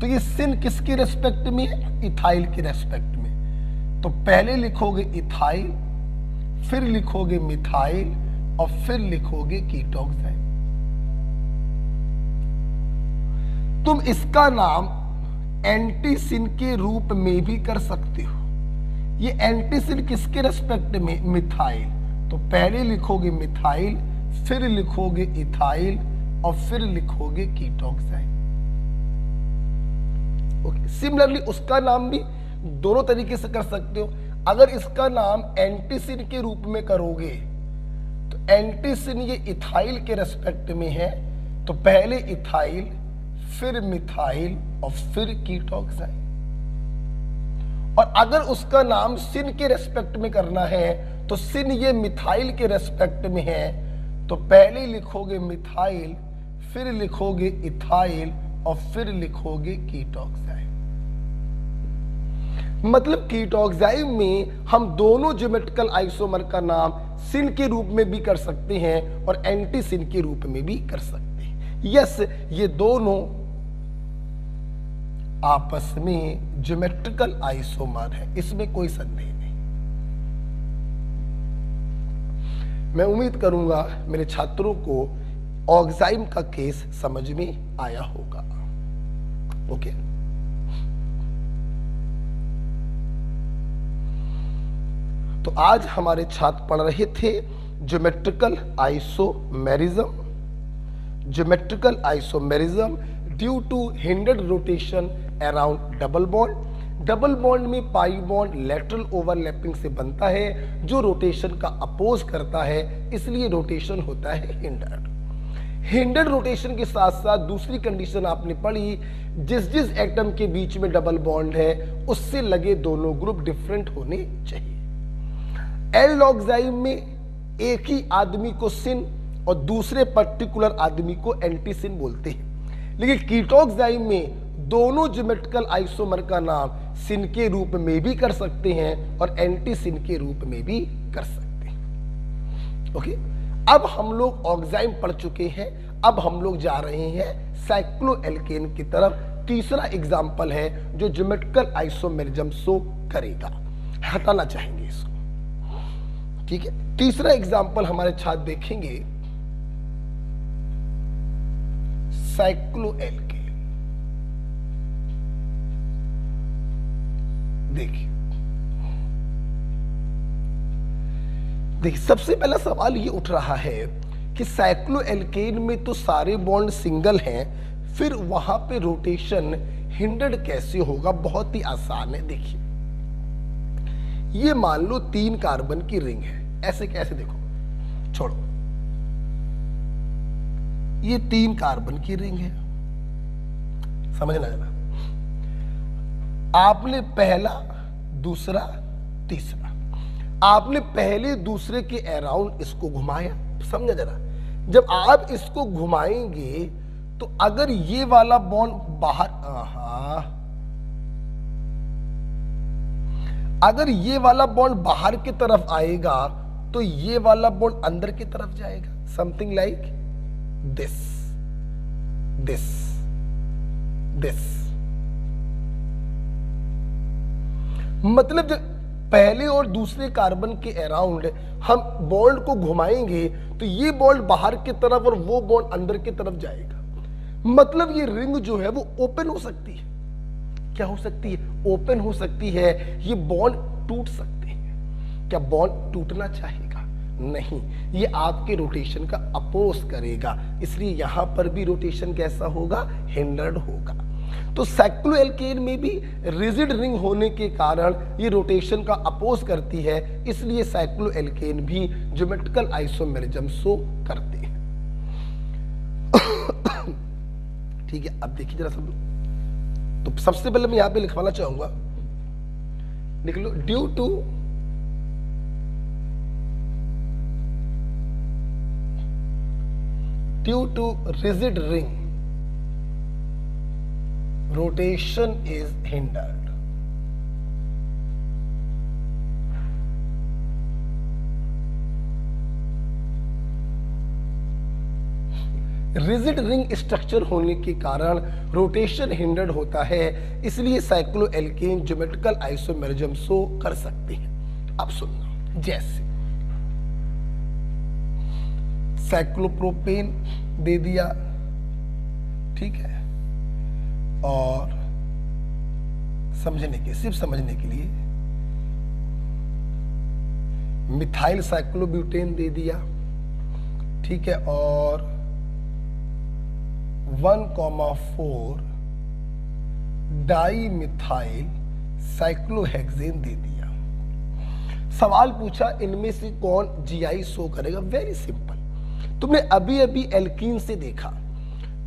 तो ये सिन किसके रेस्पेक्ट में है, इथाइल के रेस्पेक्ट में। तो पहले लिखोगे इथाइल, फिर लिखोगे मिथाइल और फिर लिखोगे कीटोक्साइम। तुम इसका नाम एंटी सिन के रूप में भी कर सकते हो। ये एंटी सिन किसके रेस्पेक्ट में, मिथाइल। तो पहले लिखोगे मिथाइल, फिर लिखोगे इथाइल और फिर लिखोगे कीटोक्साइम। ओके, सिमिलरली उसका नाम भी दोनों तरीके से कर सकते हो। अगर इसका नाम एंटीसिन के रूप में करोगे तो एंटीसिन ये इथाइल के रेस्पेक्ट में है, तो पहले इथाइल फिर मिथाइल और फिर कीटोक्साइम। और अगर उसका नाम सिन के रेस्पेक्ट में करना है तो सिन ये मिथाइल के रेस्पेक्ट में है, तो पहले लिखोगे मिथाइल, फिर लिखोगे इथाइल और फिर लिखोगे कीटोक्साइम। मतलब कीटोक्साइम में हम दोनों ज्योमेट्रिकल आइसोमर का नाम सिन के रूप में भी कर सकते हैं और एंटी सिन के रूप में भी कर सकते हैं। यस, ये दोनों आपस में ज्योमेट्रिकल आइसोमर है, इसमें कोई संदेह नहीं। मैं उम्मीद करूंगा मेरे छात्रों को ऑक्साइम का केस समझ में आया होगा। ओके, तो आज हमारे छात्र पढ़ रहे थे geometrical isomerism. Geometrical isomerism due to hindered rotation around double bond. Double bond में पाई बॉन्ड लेटरल ओवरलैपिंग से बनता है जो रोटेशन का अपोज करता है, इसलिए रोटेशन होता है हिंडर्ड। हिंडर्ड रोटेशन के साथ साथ दूसरी कंडीशन आपने पढ़ी, जिस जिस एटम के बीच में डबल बॉन्ड है उससे लगे दोनों ग्रुप डिफरेंट होने चाहिए। एल्डोक्साइम में एक ही आदमी को सिन और दूसरे पर्टिकुलर आदमी को एंटी सिन बोलते हैं, लेकिन कीटोक्साइम में दोनों ज्योमेट्रिकल आइसोमर का नाम सिन के रूप में भी कर सकते हैं और एंटी सिन के रूप में भी कर सकते हैं। ओके, अब हम लोग ऑक्साइम पढ़ चुके हैं, अब हम लोग जा रहे हैं साइक्लोएल्केन की तरफ। तीसरा एग्जाम्पल है जो ज्योमेट्रिकल आइसोमेरिज्म शो करेगा, हटाना चाहेंगे इसको। ठीक है, तीसरा एग्जाम्पल हमारे छात्र देखेंगे साइक्लोएल्केन। देखिए सबसे पहला सवाल ये उठ रहा है कि साइक्लोएल्केन में तो सारे बॉन्ड सिंगल हैं, फिर वहां पे रोटेशन हिंडर्ड कैसे होगा। बहुत ही आसान है। देखिए ये मान लो 3 कार्बन की रिंग है, ऐसे कैसे, देखो छोड़ो, ये 3 कार्बन की रिंग है, समझना जरा। आपने पहला, दूसरा, तीसरा, आपने पहले दूसरे के अराउंड इसको घुमाया, समझा जरा। जब आप इसको घुमाएंगे तो अगर ये वाला बॉन्ड बाहर, अगर ये वाला बॉन्ड बाहर की तरफ आएगा तो ये वाला बॉन्ड अंदर की तरफ जाएगा, something like this this this. मतलब जब पहले और दूसरे कार्बन के अराउंड हम बॉन्ड को घुमाएंगे तो ये बॉन्ड बाहर की तरफ और वो बॉन्ड अंदर की तरफ जाएगा। मतलब ये रिंग जो है वो ओपन हो सकती है। क्या हो सकती है? ओपन हो सकती है। ये बॉन्ड टूट सकते हैं। क्या बॉन्ड टूटना चाहेगा? नहीं, ये आपके रोटेशन का अपोज करेगा, इसलिए यहां पर भी रोटेशन कैसा होगा? हिंडर्ड होगा। तो साइक्लोएल्केन में भी रिजिड रिंग होने के कारण ये रोटेशन का अपोज करती है, इसलिए साइक्लोएल्केन भी ज्योमेट्रिकल आइसोमेरिज्म शो करते हैं। ठीक है, अब देखिए जरा सब। तो सबसे पहले मैं यहां पे लिखवाना चाहूंगा, लिख लो, due to rigid ring rotation is hindered. Rigid ring structure होने के कारण रोटेशन हिंडर्ड होता है, इसलिए साइक्लोएल्केन ज्योमेट्रिकल आइसोमेरिज्म शो कर सकते हैं। अब सुनना, जैसे साइक्लोप्रोपेन दे दिया, ठीक है, और समझने के, सिर्फ समझने के लिए मिथाइल साइक्लोब्यूटेन दे दिया, ठीक है, और 1,4 डाई मिथाइल साइक्लोहेक्सेन दे दिया। सवाल पूछा इनमें से कौन जीआई शो करेगा? वेरी सिंपल, तुमने अभी अभी एल्कीन से देखा,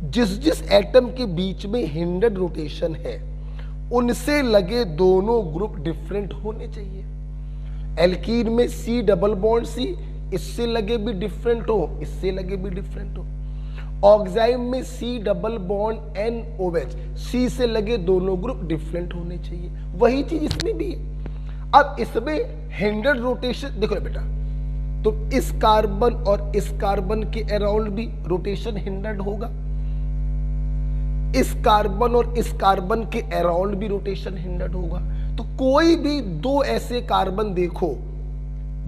जिस जिस एटम के बीच में हिंडर्ड रोटेशन है उनसे लगे दोनों ग्रुप डिफरेंट होने चाहिए। एल्कीन में C डबल बॉन्ड C, इससे लगे भी डिफरेंट हो, इससे लगे भी डिफरेंट हो। ऑक्साइड में C double bond NOH, C से लगे दोनों ग्रुप डिफरेंट होने चाहिए। वही चीज इसमें भी है। अब इसमें हिंडर्ड रोटेशन देखो बेटा, तो इस कार्बन और इस कार्बन के अराउंड भी रोटेशन हिंडर्ड होगा, इस कार्बन और इस कार्बन के अराउंड भी रोटेशन हिंडर्ड होगा। तो कोई भी दो ऐसे कार्बन देखो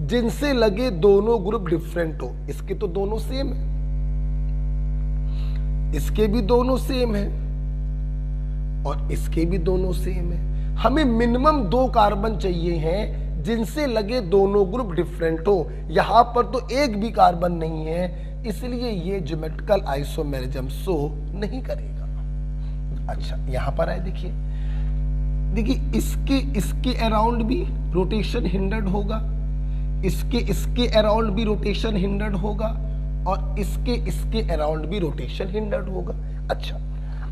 जिनसे लगे दोनों ग्रुप डिफरेंट हो, इसके तो दोनों सेम है, इसके भी दोनों सेम है, और इसके भी दोनों सेम है। हमें मिनिमम दो कार्बन चाहिए हैं जिनसे लगे दोनों ग्रुप डिफरेंट हो। यहां पर तो एक भी कार्बन नहीं है, इसलिए ये ज्योमेट्रिकल आइसोमेरिज्म शो नहीं करेगा। अच्छा, यहां पर है, देखिए इसके अराउंड भी रोटेशन हिंडर्ड होगा, इसके अराउंड भी रोटेशन हिंडर्ड होगा, और इसके अराउंड भी रोटेशन हिंडर्ड होगा। अच्छा,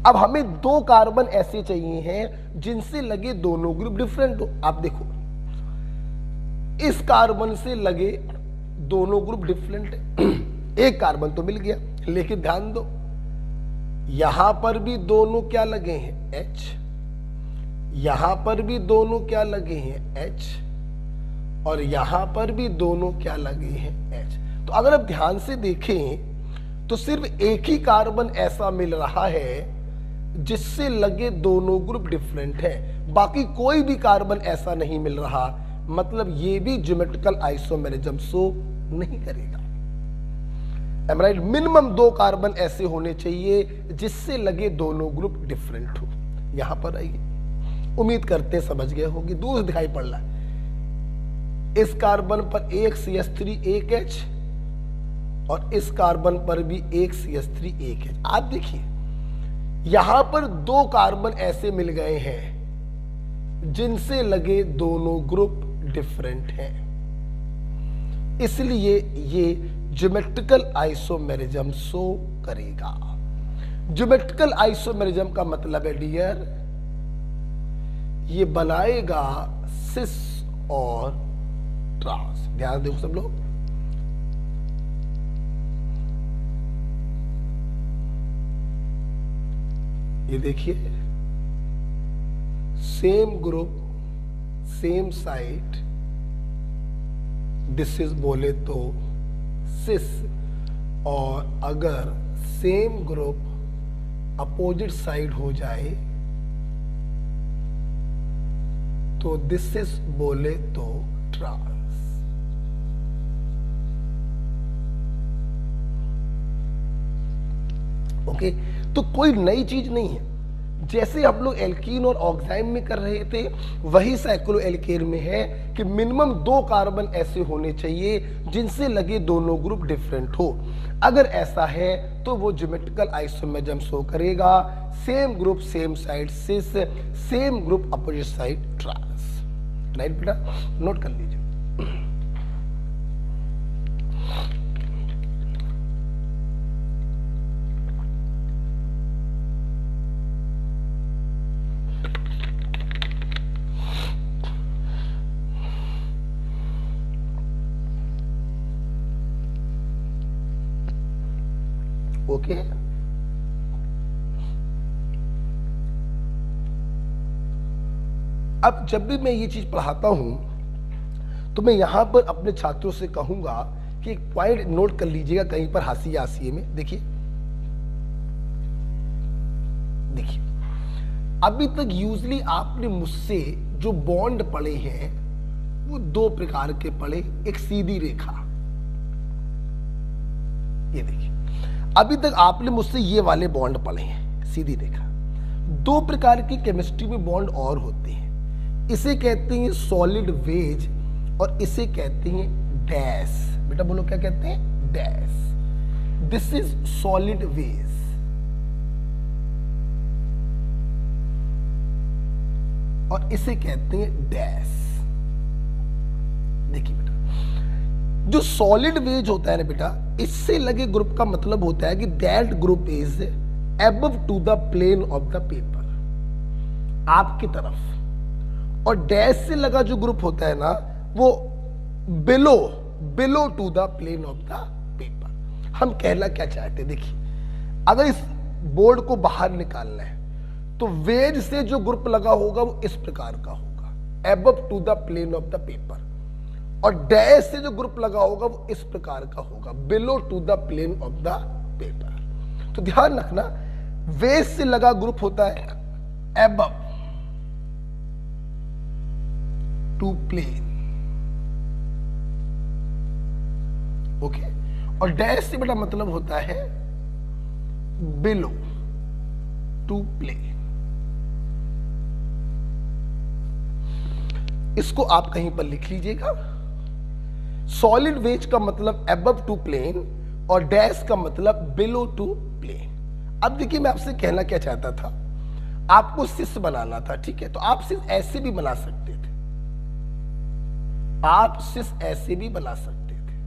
अब हमें दो कार्बन ऐसे चाहिए हैं जिनसे लगे दोनों ग्रुप डिफरेंट हो। आप देखो, इस कार्बन से लगे दोनों ग्रुप डिफरेंट है, एक कार्बन तो मिल गया, लेकिन ध्यान दो यहां पर भी दोनों क्या लगे हैं? H, यहां पर भी दोनों क्या लगे हैं? H, और यहां पर भी दोनों क्या लगे हैं? H। तो अगर आप ध्यान से देखें तो सिर्फ एक ही कार्बन ऐसा मिल रहा है जिससे लगे दोनों ग्रुप डिफरेंट है, बाकी कोई भी कार्बन ऐसा नहीं मिल रहा। मतलब ये भी ज्योमेट्रिकल आइसोमेरिज्म शो नहीं करेगा। राइट, मिनिमम दो कार्बन ऐसे होने चाहिए जिससे लगे दोनों ग्रुप डिफरेंट हो। यहां पर आइए, उम्मीद करते समझ गए होगी, दूर दिखाई पड़ रहा है। इस कार्बन पर एक CH3 एक H, और इस कार्बन पर भी एक CH3 एक H। आप देखिए यहां पर दो कार्बन ऐसे मिल गए हैं जिनसे लगे दोनों ग्रुप डिफरेंट हैं, इसलिए ये ज्योमेट्रिकल आइसोमेरिज्म शो करेगा। ज्योमेट्रिकल आइसोमेरिज्म का मतलब है डियर, ये बनाएगा सिस और ट्रांस। ध्यान देखो सब लोग, ये देखिए, same group same site, this is बोले तो सिस, और अगर सेम ग्रुप अपोजिट साइड हो जाए तो दिस इज बोले तो ट्रांस। ओके, तो कोई नई चीज नहीं है। जैसे हम लोग एल्कीन और ऑक्साइन में कर रहे थे, वही साइक्लोएल्केन में है कि मिनिमम 2 कार्बन ऐसे होने चाहिए जिनसे लगे दोनों ग्रुप डिफरेंट हो। अगर ऐसा है तो वो ज्योमेट्रिकल आइसोमेरिज्म शो करेगा, same group same side cis, same group opposite side trans. Right बेटा, नोट कर लीजिए। ओके, अब जब भी मैं ये चीज पढ़ाता हूं तो मैं यहां पर अपने छात्रों से कहूंगा कि एक पॉइंट नोट कर लीजिएगा कहीं पर हाशिए हाशिए में। देखिए देखिए, अभी तक यूजली आपने मुझसे जो बॉन्ड पढ़े हैं वो 2 प्रकार के पढ़े। एक सीधी रेखा, ये देखिए, अभी तक आपने मुझसे ये वाले बॉन्ड पढ़े हैं, सीधी रेखा। 2 प्रकार की केमिस्ट्री में बॉन्ड और होते हैं, इसे कहते हैं सॉलिड वेज और इसे कहते हैं डैश। बेटा बोलो क्या कहते हैं? Dash. This is solid wedge और इसे कहते हैं डैश। देखिए बेटा, जो सॉलिड वेज होता है ना बेटा, इससे लगे ग्रुप का मतलब होता है कि that group is above to the plane of the paper, आपकी तरफ। और डैश से लगा जो ग्रुप होता है ना, वो below to the plane of the paper. हम कहना क्या चाहते हैं? देखिए, अगर इस बोर्ड को बाहर निकालना है तो वेज से जो ग्रुप लगा होगा वो इस प्रकार का होगा, above to the plane of the paper. और डैश से जो ग्रुप लगा होगा वो इस प्रकार का होगा, below to the plane of the paper. तो ध्यान रखना, वेज से लगा ग्रुप होता है अबव टू प्लेन, ओके। और डैश से बेटा मतलब होता है बिलो टू प्लेन। इसको आप कहीं पर लिख लीजिएगा। सॉलिड वेज का मतलब अबव टू प्लेन और डैश का मतलब बिलो टू प्लेन। अब देखिए, मैं आपसे कहना क्या चाहता था, आपको सिस बनाना था, ठीक है? तो आप सिस ऐसे भी बना सकते थे, आप सिस ऐसे भी बना सकते थे।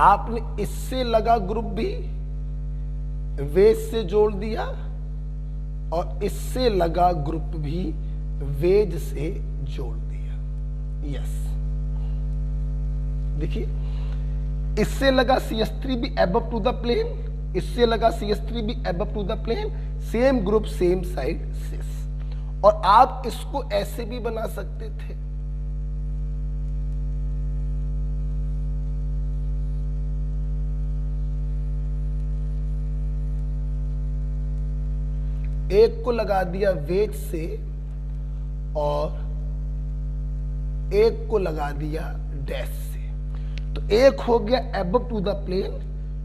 आपने इससे लगा ग्रुप भी वेज से जोड़ दिया और इससे लगा ग्रुप भी वेज से जोड़ दिया। यस, देखिए, इससे लगा CH3 भी अबव टू द प्लेन, इससे लगा CH3 भी above to the plane, same group same side cis. और आप इसको ऐसे भी बना सकते थे, एक को लगा दिया वेज से और एक को लगा दिया डैश से। तो एक हो गया अबव टू द प्लेन,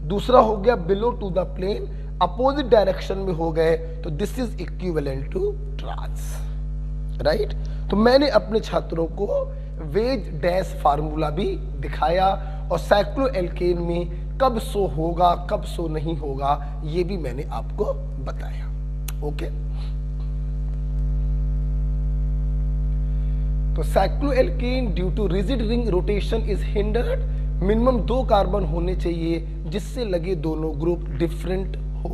दूसरा हो गया below to the plane, opposite direction में हो गए, तो this is equivalent to trans. Right? तो मैंने अपने छात्रों को वेज डैश फार्मूला भी दिखाया और साइक्लोएल्केन में कब सो होगा कब सो नहीं होगा ये भी मैंने आपको बताया। ओके, तो cycloalkane due to rigid ring rotation is hindered. Minimum 2 carbon होने चाहिए जिससे लगे दोनों ग्रुप डिफरेंट हो।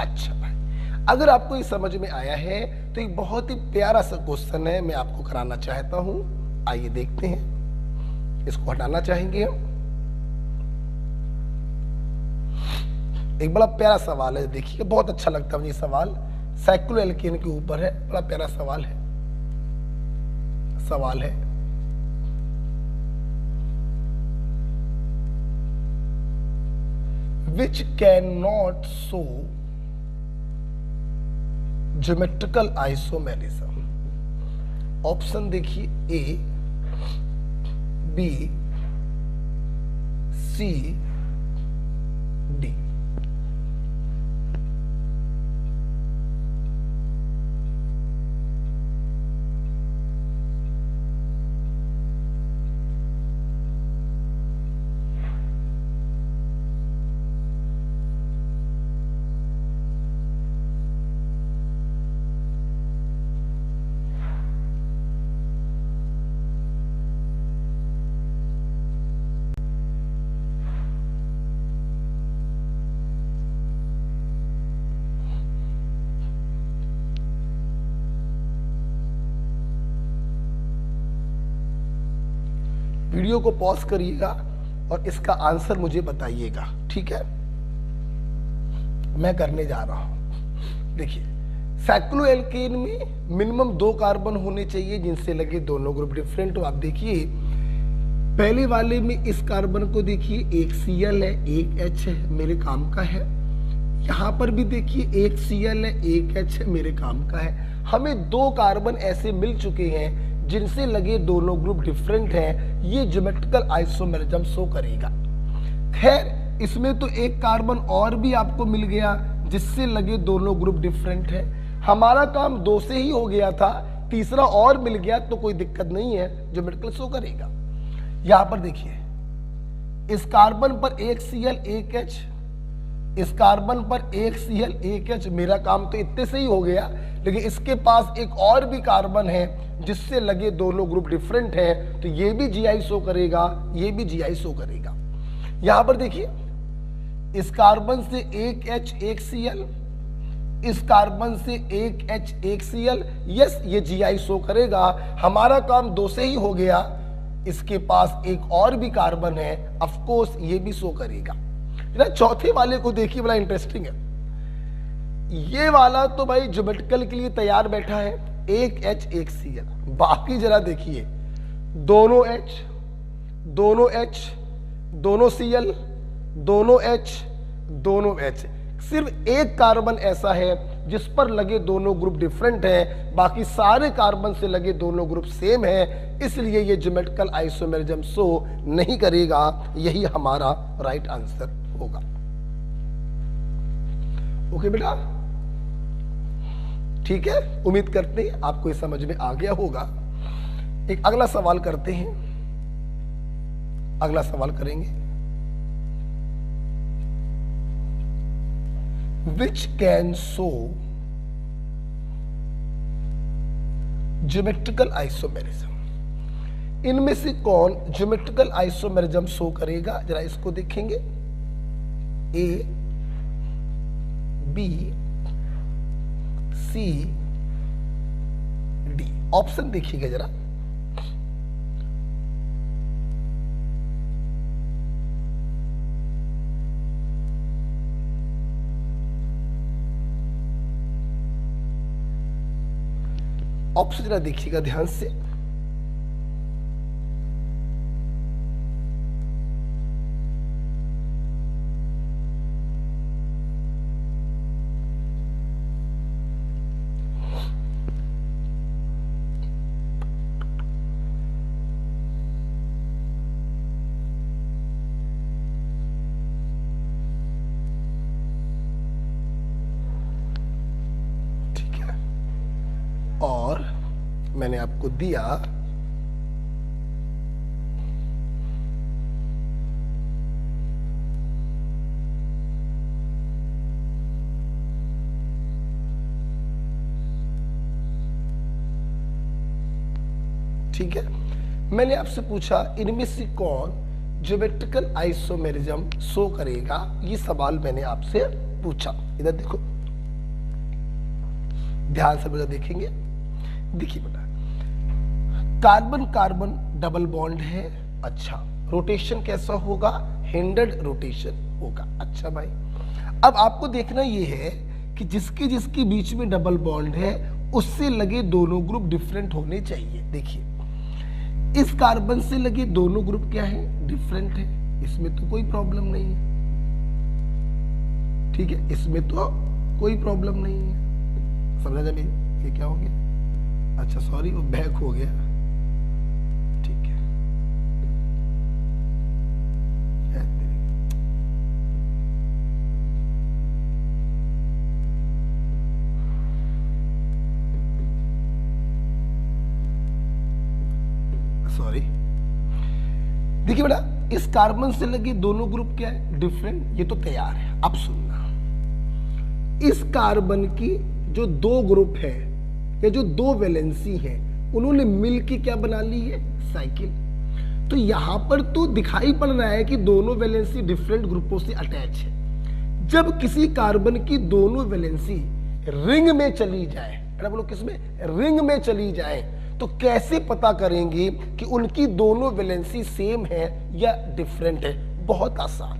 अच्छा भाई, अगर आपको ये समझ में आया है तो एक बहुत ही प्यारा सा क्वेश्चन है, मैं आपको कराना चाहता हूं। आइए देखते हैं, इसको हटाना चाहेंगे हम। एक बड़ा प्यारा सवाल है, देखिए बहुत अच्छा लगता है मुझे सवाल, साइक्लोएल्केन के ऊपर है, बड़ा प्यारा सवाल है। which cannot show geometrical isomerism. Option देखिए, ए, बी, सी, डी। वीडियो को पॉज करिएगा और इसका आंसर मुझे बताइएगा, ठीक है? मैं करने जा रहा हूं। देखिए, साइक्लोएल्केन में मिनिमम 2 कार्बन होने चाहिए जिनसे लगे दोनों ग्रुप डिफरेंट हो। आप देखिए पहले वाले में इस कार्बन को देखिए, एक Cl है, एक H है, मेरे काम का है। यहां पर भी देखिए एक Cl है, एक H है, मेरे काम का है। हमें 2 कार्बन ऐसे मिल चुके हैं जिनसे लगे दोनों ग्रुप डिफरेंट हैं, ये ज्योमेट्रिकल आइसोमेरिज्म शो करेगा। खैर, इसमें तो एक कार्बन और भी आपको मिल गया जिससे लगे दोनों ग्रुप डिफरेंट हैं। हमारा काम 2 से ही हो गया था, तीसरा और मिल गया तो कोई दिक्कत नहीं है, ज्योमेट्रिकल शो करेगा। यहां पर देखिए, इस कार्बन पर एक Cl, एक H, इस कार्बन पर एक Cl, एक H, मेरा काम तो इतने से ही हो गया। लेकिन इसके पास एक और भी कार्बन है जिससे लगे दोनों ग्रुप डिफरेंट हैं, तो ये भी Gi शो करेगा, ये भी Gi शो करेगा। यहां पर देखिए, इस कार्बन से एक H, एक Cl, इस कार्बन से एक H, एक Cl, यस ये Gi शो करेगा। हमारा काम 2 से ही हो गया, इसके पास एक और भी कार्बन है, ऑफ कोर्स ये भी शो करेगा। चौथे वाले को देखिए, बड़ा इंटरेस्टिंग है। ये वाला तो भाई ज्योमेट्रिकल के लिए तैयार बैठा है, एक H, एक Cl। बाकी जरा देखिए, दोनों H, दोनों H, दोनों Cl, दोनों H, दोनों H। सिर्फ एक कार्बन ऐसा है जिस पर लगे दोनों ग्रुप डिफरेंट हैं, बाकी सारे कार्बन से लगे दोनों ग्रुप सेम है, इसलिए ये ज्योमेट्रिकल आइसोमेरिज्म शो नहीं करेगा। यही हमारा राइट आंसर होगा। ओके बेटा, ठीक है, उम्मीद करते हैं आपको ये समझ में आ गया होगा। एक अगला सवाल करते हैं, अगला सवाल करेंगे, which can show geometrical isomerism. इनमें से कौन ज्योमेट्रिकल आइसोमेरिज्म शो करेगा, जरा इसको देखेंगे। ए, बी, सी, डी। ऑप्शन देखिएगा जरा। ऑप्शन जरा देखिएगा ध्यान से। और मैंने आपको दिया ठीक है। मैंने आपसे पूछा इनमें से कौन ज्योमेट्रिकल आइसोमेरिज्म शो करेगा, ये सवाल मैंने आपसे पूछा। इधर देखो, ध्यान से बेटा देखेंगे। देखिए बेटा, कार्बन कार्बन डबल बॉन्ड है, अच्छा, रोटेशन कैसा होगा, हिंडर्ड रोटेशन होगा। अच्छा भाई, अब आपको देखना ये है कि जिसके जिसके बीच में डबल बॉन्ड है उससे लगे दोनों ग्रुप डिफरेंट होने चाहिए। देखिए, इस कार्बन से लगे दोनों ग्रुप क्या है, डिफरेंट है, इसमें तो कोई प्रॉब्लम नहीं है। ठीक है, इसमें तो कोई प्रॉब्लम नहीं है। समझा जाए ये क्या हो गया? अच्छा सॉरी, वो बैक हो गया। ठीक है, सॉरी। देखिए बेटा, इस कार्बन से लगे दोनों ग्रुप क्या है? डिफरेंट। ये तो तैयार है। अब सुनना, इस कार्बन की जो दो ग्रुप है या जो दो वैलेंसी है, उन्होंने मिलकर क्या बना ली है? साइकिल। तो यहां पर तो दिखाई पड़ रहा है कि दोनों वैलेंसी डिफरेंट ग्रुपों से अटैच है। जब किसी कार्बन की दोनों वैलेंसी रिंग में चली जाए, बोलो किसमें? रिंग में चली जाए, तो कैसे पता करेंगे कि उनकी दोनों वैलेंसी सेम है या डिफरेंट है? बहुत आसान।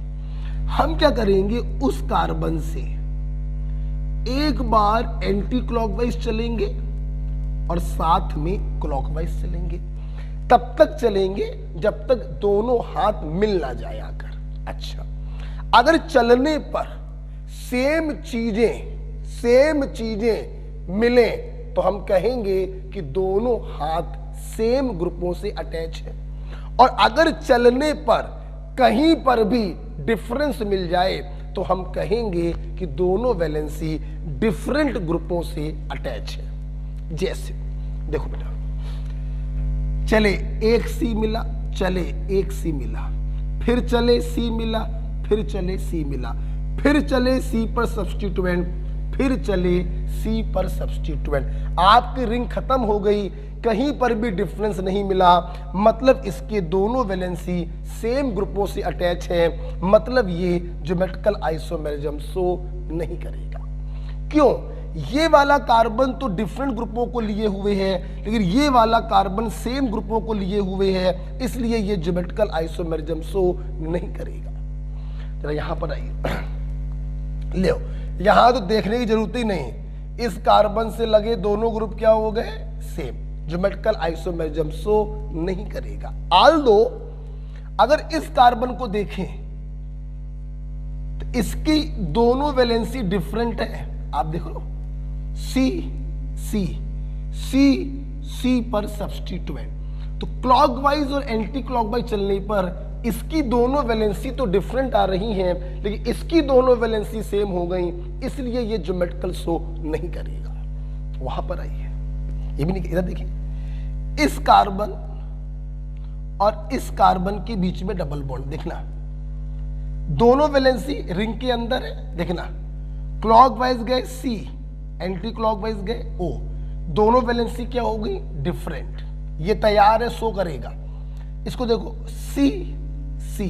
हम क्या करेंगे, उस कार्बन से एक बार एंटी क्लॉकवाइज चलेंगे और साथ में क्लॉकवाइज चलेंगे। तब तक चलेंगे जब तक दोनों हाथ मिल ना जाए आकर। अच्छा, अगर चलने पर सेम चीजें मिले तो हम कहेंगे कि दोनों हाथ सेम ग्रुपों से अटैच है। और अगर चलने पर कहीं पर भी डिफरेंस मिल जाए तो हम कहेंगे कि दोनों वैलेंसी डिफरेंट ग्रुपों से अटैच है। जैसे देखो बेटा, चले एक सी मिला, चले एक सी मिला, फिर चले सी मिला, फिर चले सी मिला, फिर चले सी पर सब्स्टिट्यूएंट, फिर चले सी पर सब्स्टिट्यूएंट। आपकी रिंग खत्म हो गई, कहीं पर भी डिफरेंस नहीं मिला, मतलब इसके दोनों वैलेंसी सेम ग्रुपों से अटैच है, मतलब ये ज्योमेट्रिकल आइसोमेरिज्म शो नहीं करेगा। क्यों? ये वाला कार्बन तो डिफरेंट ग्रुपों को लिए हुए है, लेकिन ये वाला कार्बन सेम ग्रुपों को लिए हुए है, इसलिए ये ज्योमेट्रिकल आइसोमेरिज्म शो नहीं करेगा। जरा यहां पर आइए, ले यहां तो देखने की जरूरत ही नहीं, इस कार्बन से लगे दोनों ग्रुप क्या हो गए? सेम। ज्योमेट्रिकल आइसोमेरिज्म शो नहीं करेगा। आल्दो अगर इस कार्बन को देखें तो इसकी दोनों वैलेंसी डिफरेंट है। आप देखो, सी सी सी सी पर सब्स्टिट्यूएंट, तो क्लॉकवाइज और एंटी क्लॉकवाइज चलने पर इसकी दोनों वैलेंसी तो डिफरेंट आ रही हैं, लेकिन इसकी दोनों वैलेंसी सेम हो गई, इसलिए ये ज्योमेट्रिकल शो नहीं करेगा। वहां पर आइए, ये भी नहीं, इधर देखिए, इस कार्बन और इस कार्बन के बीच में डबल बॉन्ड, देखना दोनों वैलेंसी रिंग के अंदर है। देखना, क्लॉकवाइज गए सी, एंटी क्लॉकवाइज गए ओ, दोनों वैलेंसी क्या हो गई? डिफरेंट। ये तैयार है, शो करेगा। इसको देखो, सी सी,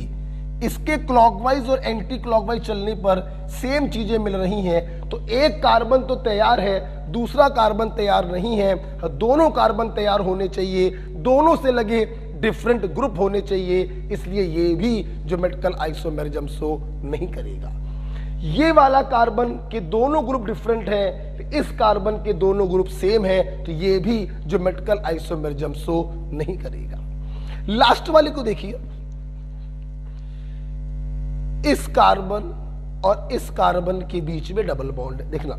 इसके क्लॉकवाइज और एंटी क्लॉकवाइज चलने पर सेम चीजें मिल रही हैं, तो एक कार्बन तो तैयार है, दूसरा कार्बन तैयार नहीं है। दोनों कार्बन तैयार होने चाहिए, दोनों से लगे डिफरेंट ग्रुप होने चाहिए, इसलिए ये भी ज्योमेट्रिकल आइसोमेरिज्म शो नहीं करेगा। ये वाला कार्बन के दोनों ग्रुप डिफरेंट है, इस कार्बन के दोनों ग्रुप सेम है, तो ये भी ज्योमेट्रिकल आइसोमेरिज्म शो नहीं करेगा। लास्ट वाले को देखिए, इस कार्बन और इस कार्बन के बीच में डबल बॉन्ड, देखना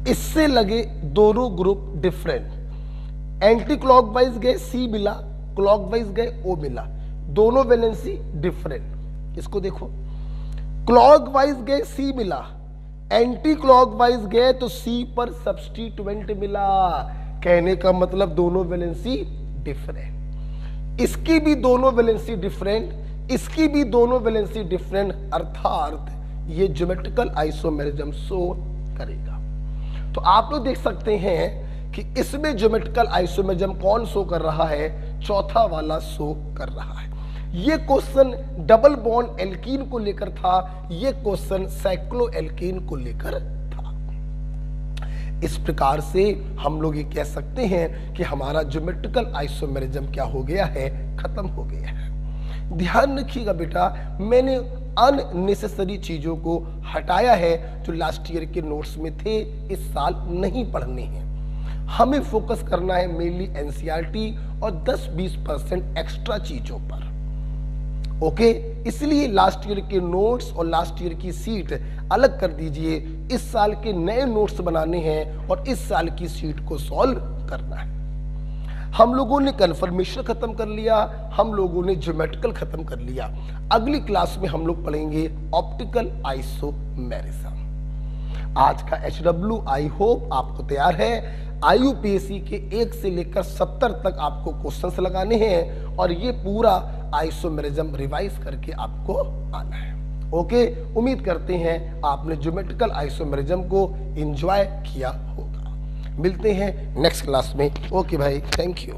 इससे लगे दोनों ग्रुप डिफरेंट, एंटी क्लॉकवाइज गए सी मिला, क्लॉकवाइज गए ओ मिला, दोनों वैलेंसी डिफरेंट। इसको देखो, क्लॉकवाइज गए सी मिला, एंटी क्लॉकवाइज गए तो सी पर सब्स्टिट्यूएंट मिला, कहने का मतलब दोनों वैलेंसी डिफरेंट। इसकी भी दोनों वैलेंसी डिफरेंट, इसकी भी दोनों वैलेंसी डिफरेंट, अर्थात ये ज्योमेट्रिकल आइसोमेरिज्म शो करेगा। तो आप लोग देख सकते हैं कि इसमें ज्योमेट्रिकल आइसोमेरिज्म कौन शो कर रहा है? चौथा वाला शो कर रहा है। ये क्वेश्चन डबल बॉन्ड एल्कीन को लेकर था, ये क्वेश्चन साइक्लो एल्कीन को लेकर था। इस प्रकार से हम लोग ये कह सकते हैं कि हमारा ज्योमेट्रिकल आइसोमेरिज्म क्या हो गया है? खत्म हो गया है। ध्यान रखिएगा बेटा, मैंने अननेसेसरी चीजों को हटाया है जो लास्ट ईयर के नोट्स में थे, इस साल नहीं पढ़ने हैं। हमें फोकस करना है मेनली एनसीईआरटी और 10-20% एक्स्ट्रा चीजों पर। ओके, इसलिए लास्ट ईयर के नोट्स और लास्ट ईयर की सीट अलग कर दीजिए। इस साल के नए नोट्स बनाने हैं और इस साल की सीट को सॉल्व करना है। हम लोगों ने कन्फर्मेशन खत्म कर लिया, हम लोगों ने ज्योमेट्रिकल खत्म कर लिया। अगली क्लास में हम लोग पढ़ेंगे ऑप्टिकल आइसोमेरिज्म। आज का HW आई होप आपको तैयार है। IUPAC के 1 से लेकर 70 तक आपको क्वेश्चंस लगाने हैं और ये पूरा आइसोमेरिज्म रिवाइज करके आपको आना है। ओके, उम्मीद करते हैं आपने ज्योमेट्रिकल आइसोमेरिज्म को एंजॉय किया होगा। मिलते हैं नेक्स्ट क्लास में। ओके भाई, थैंक यू।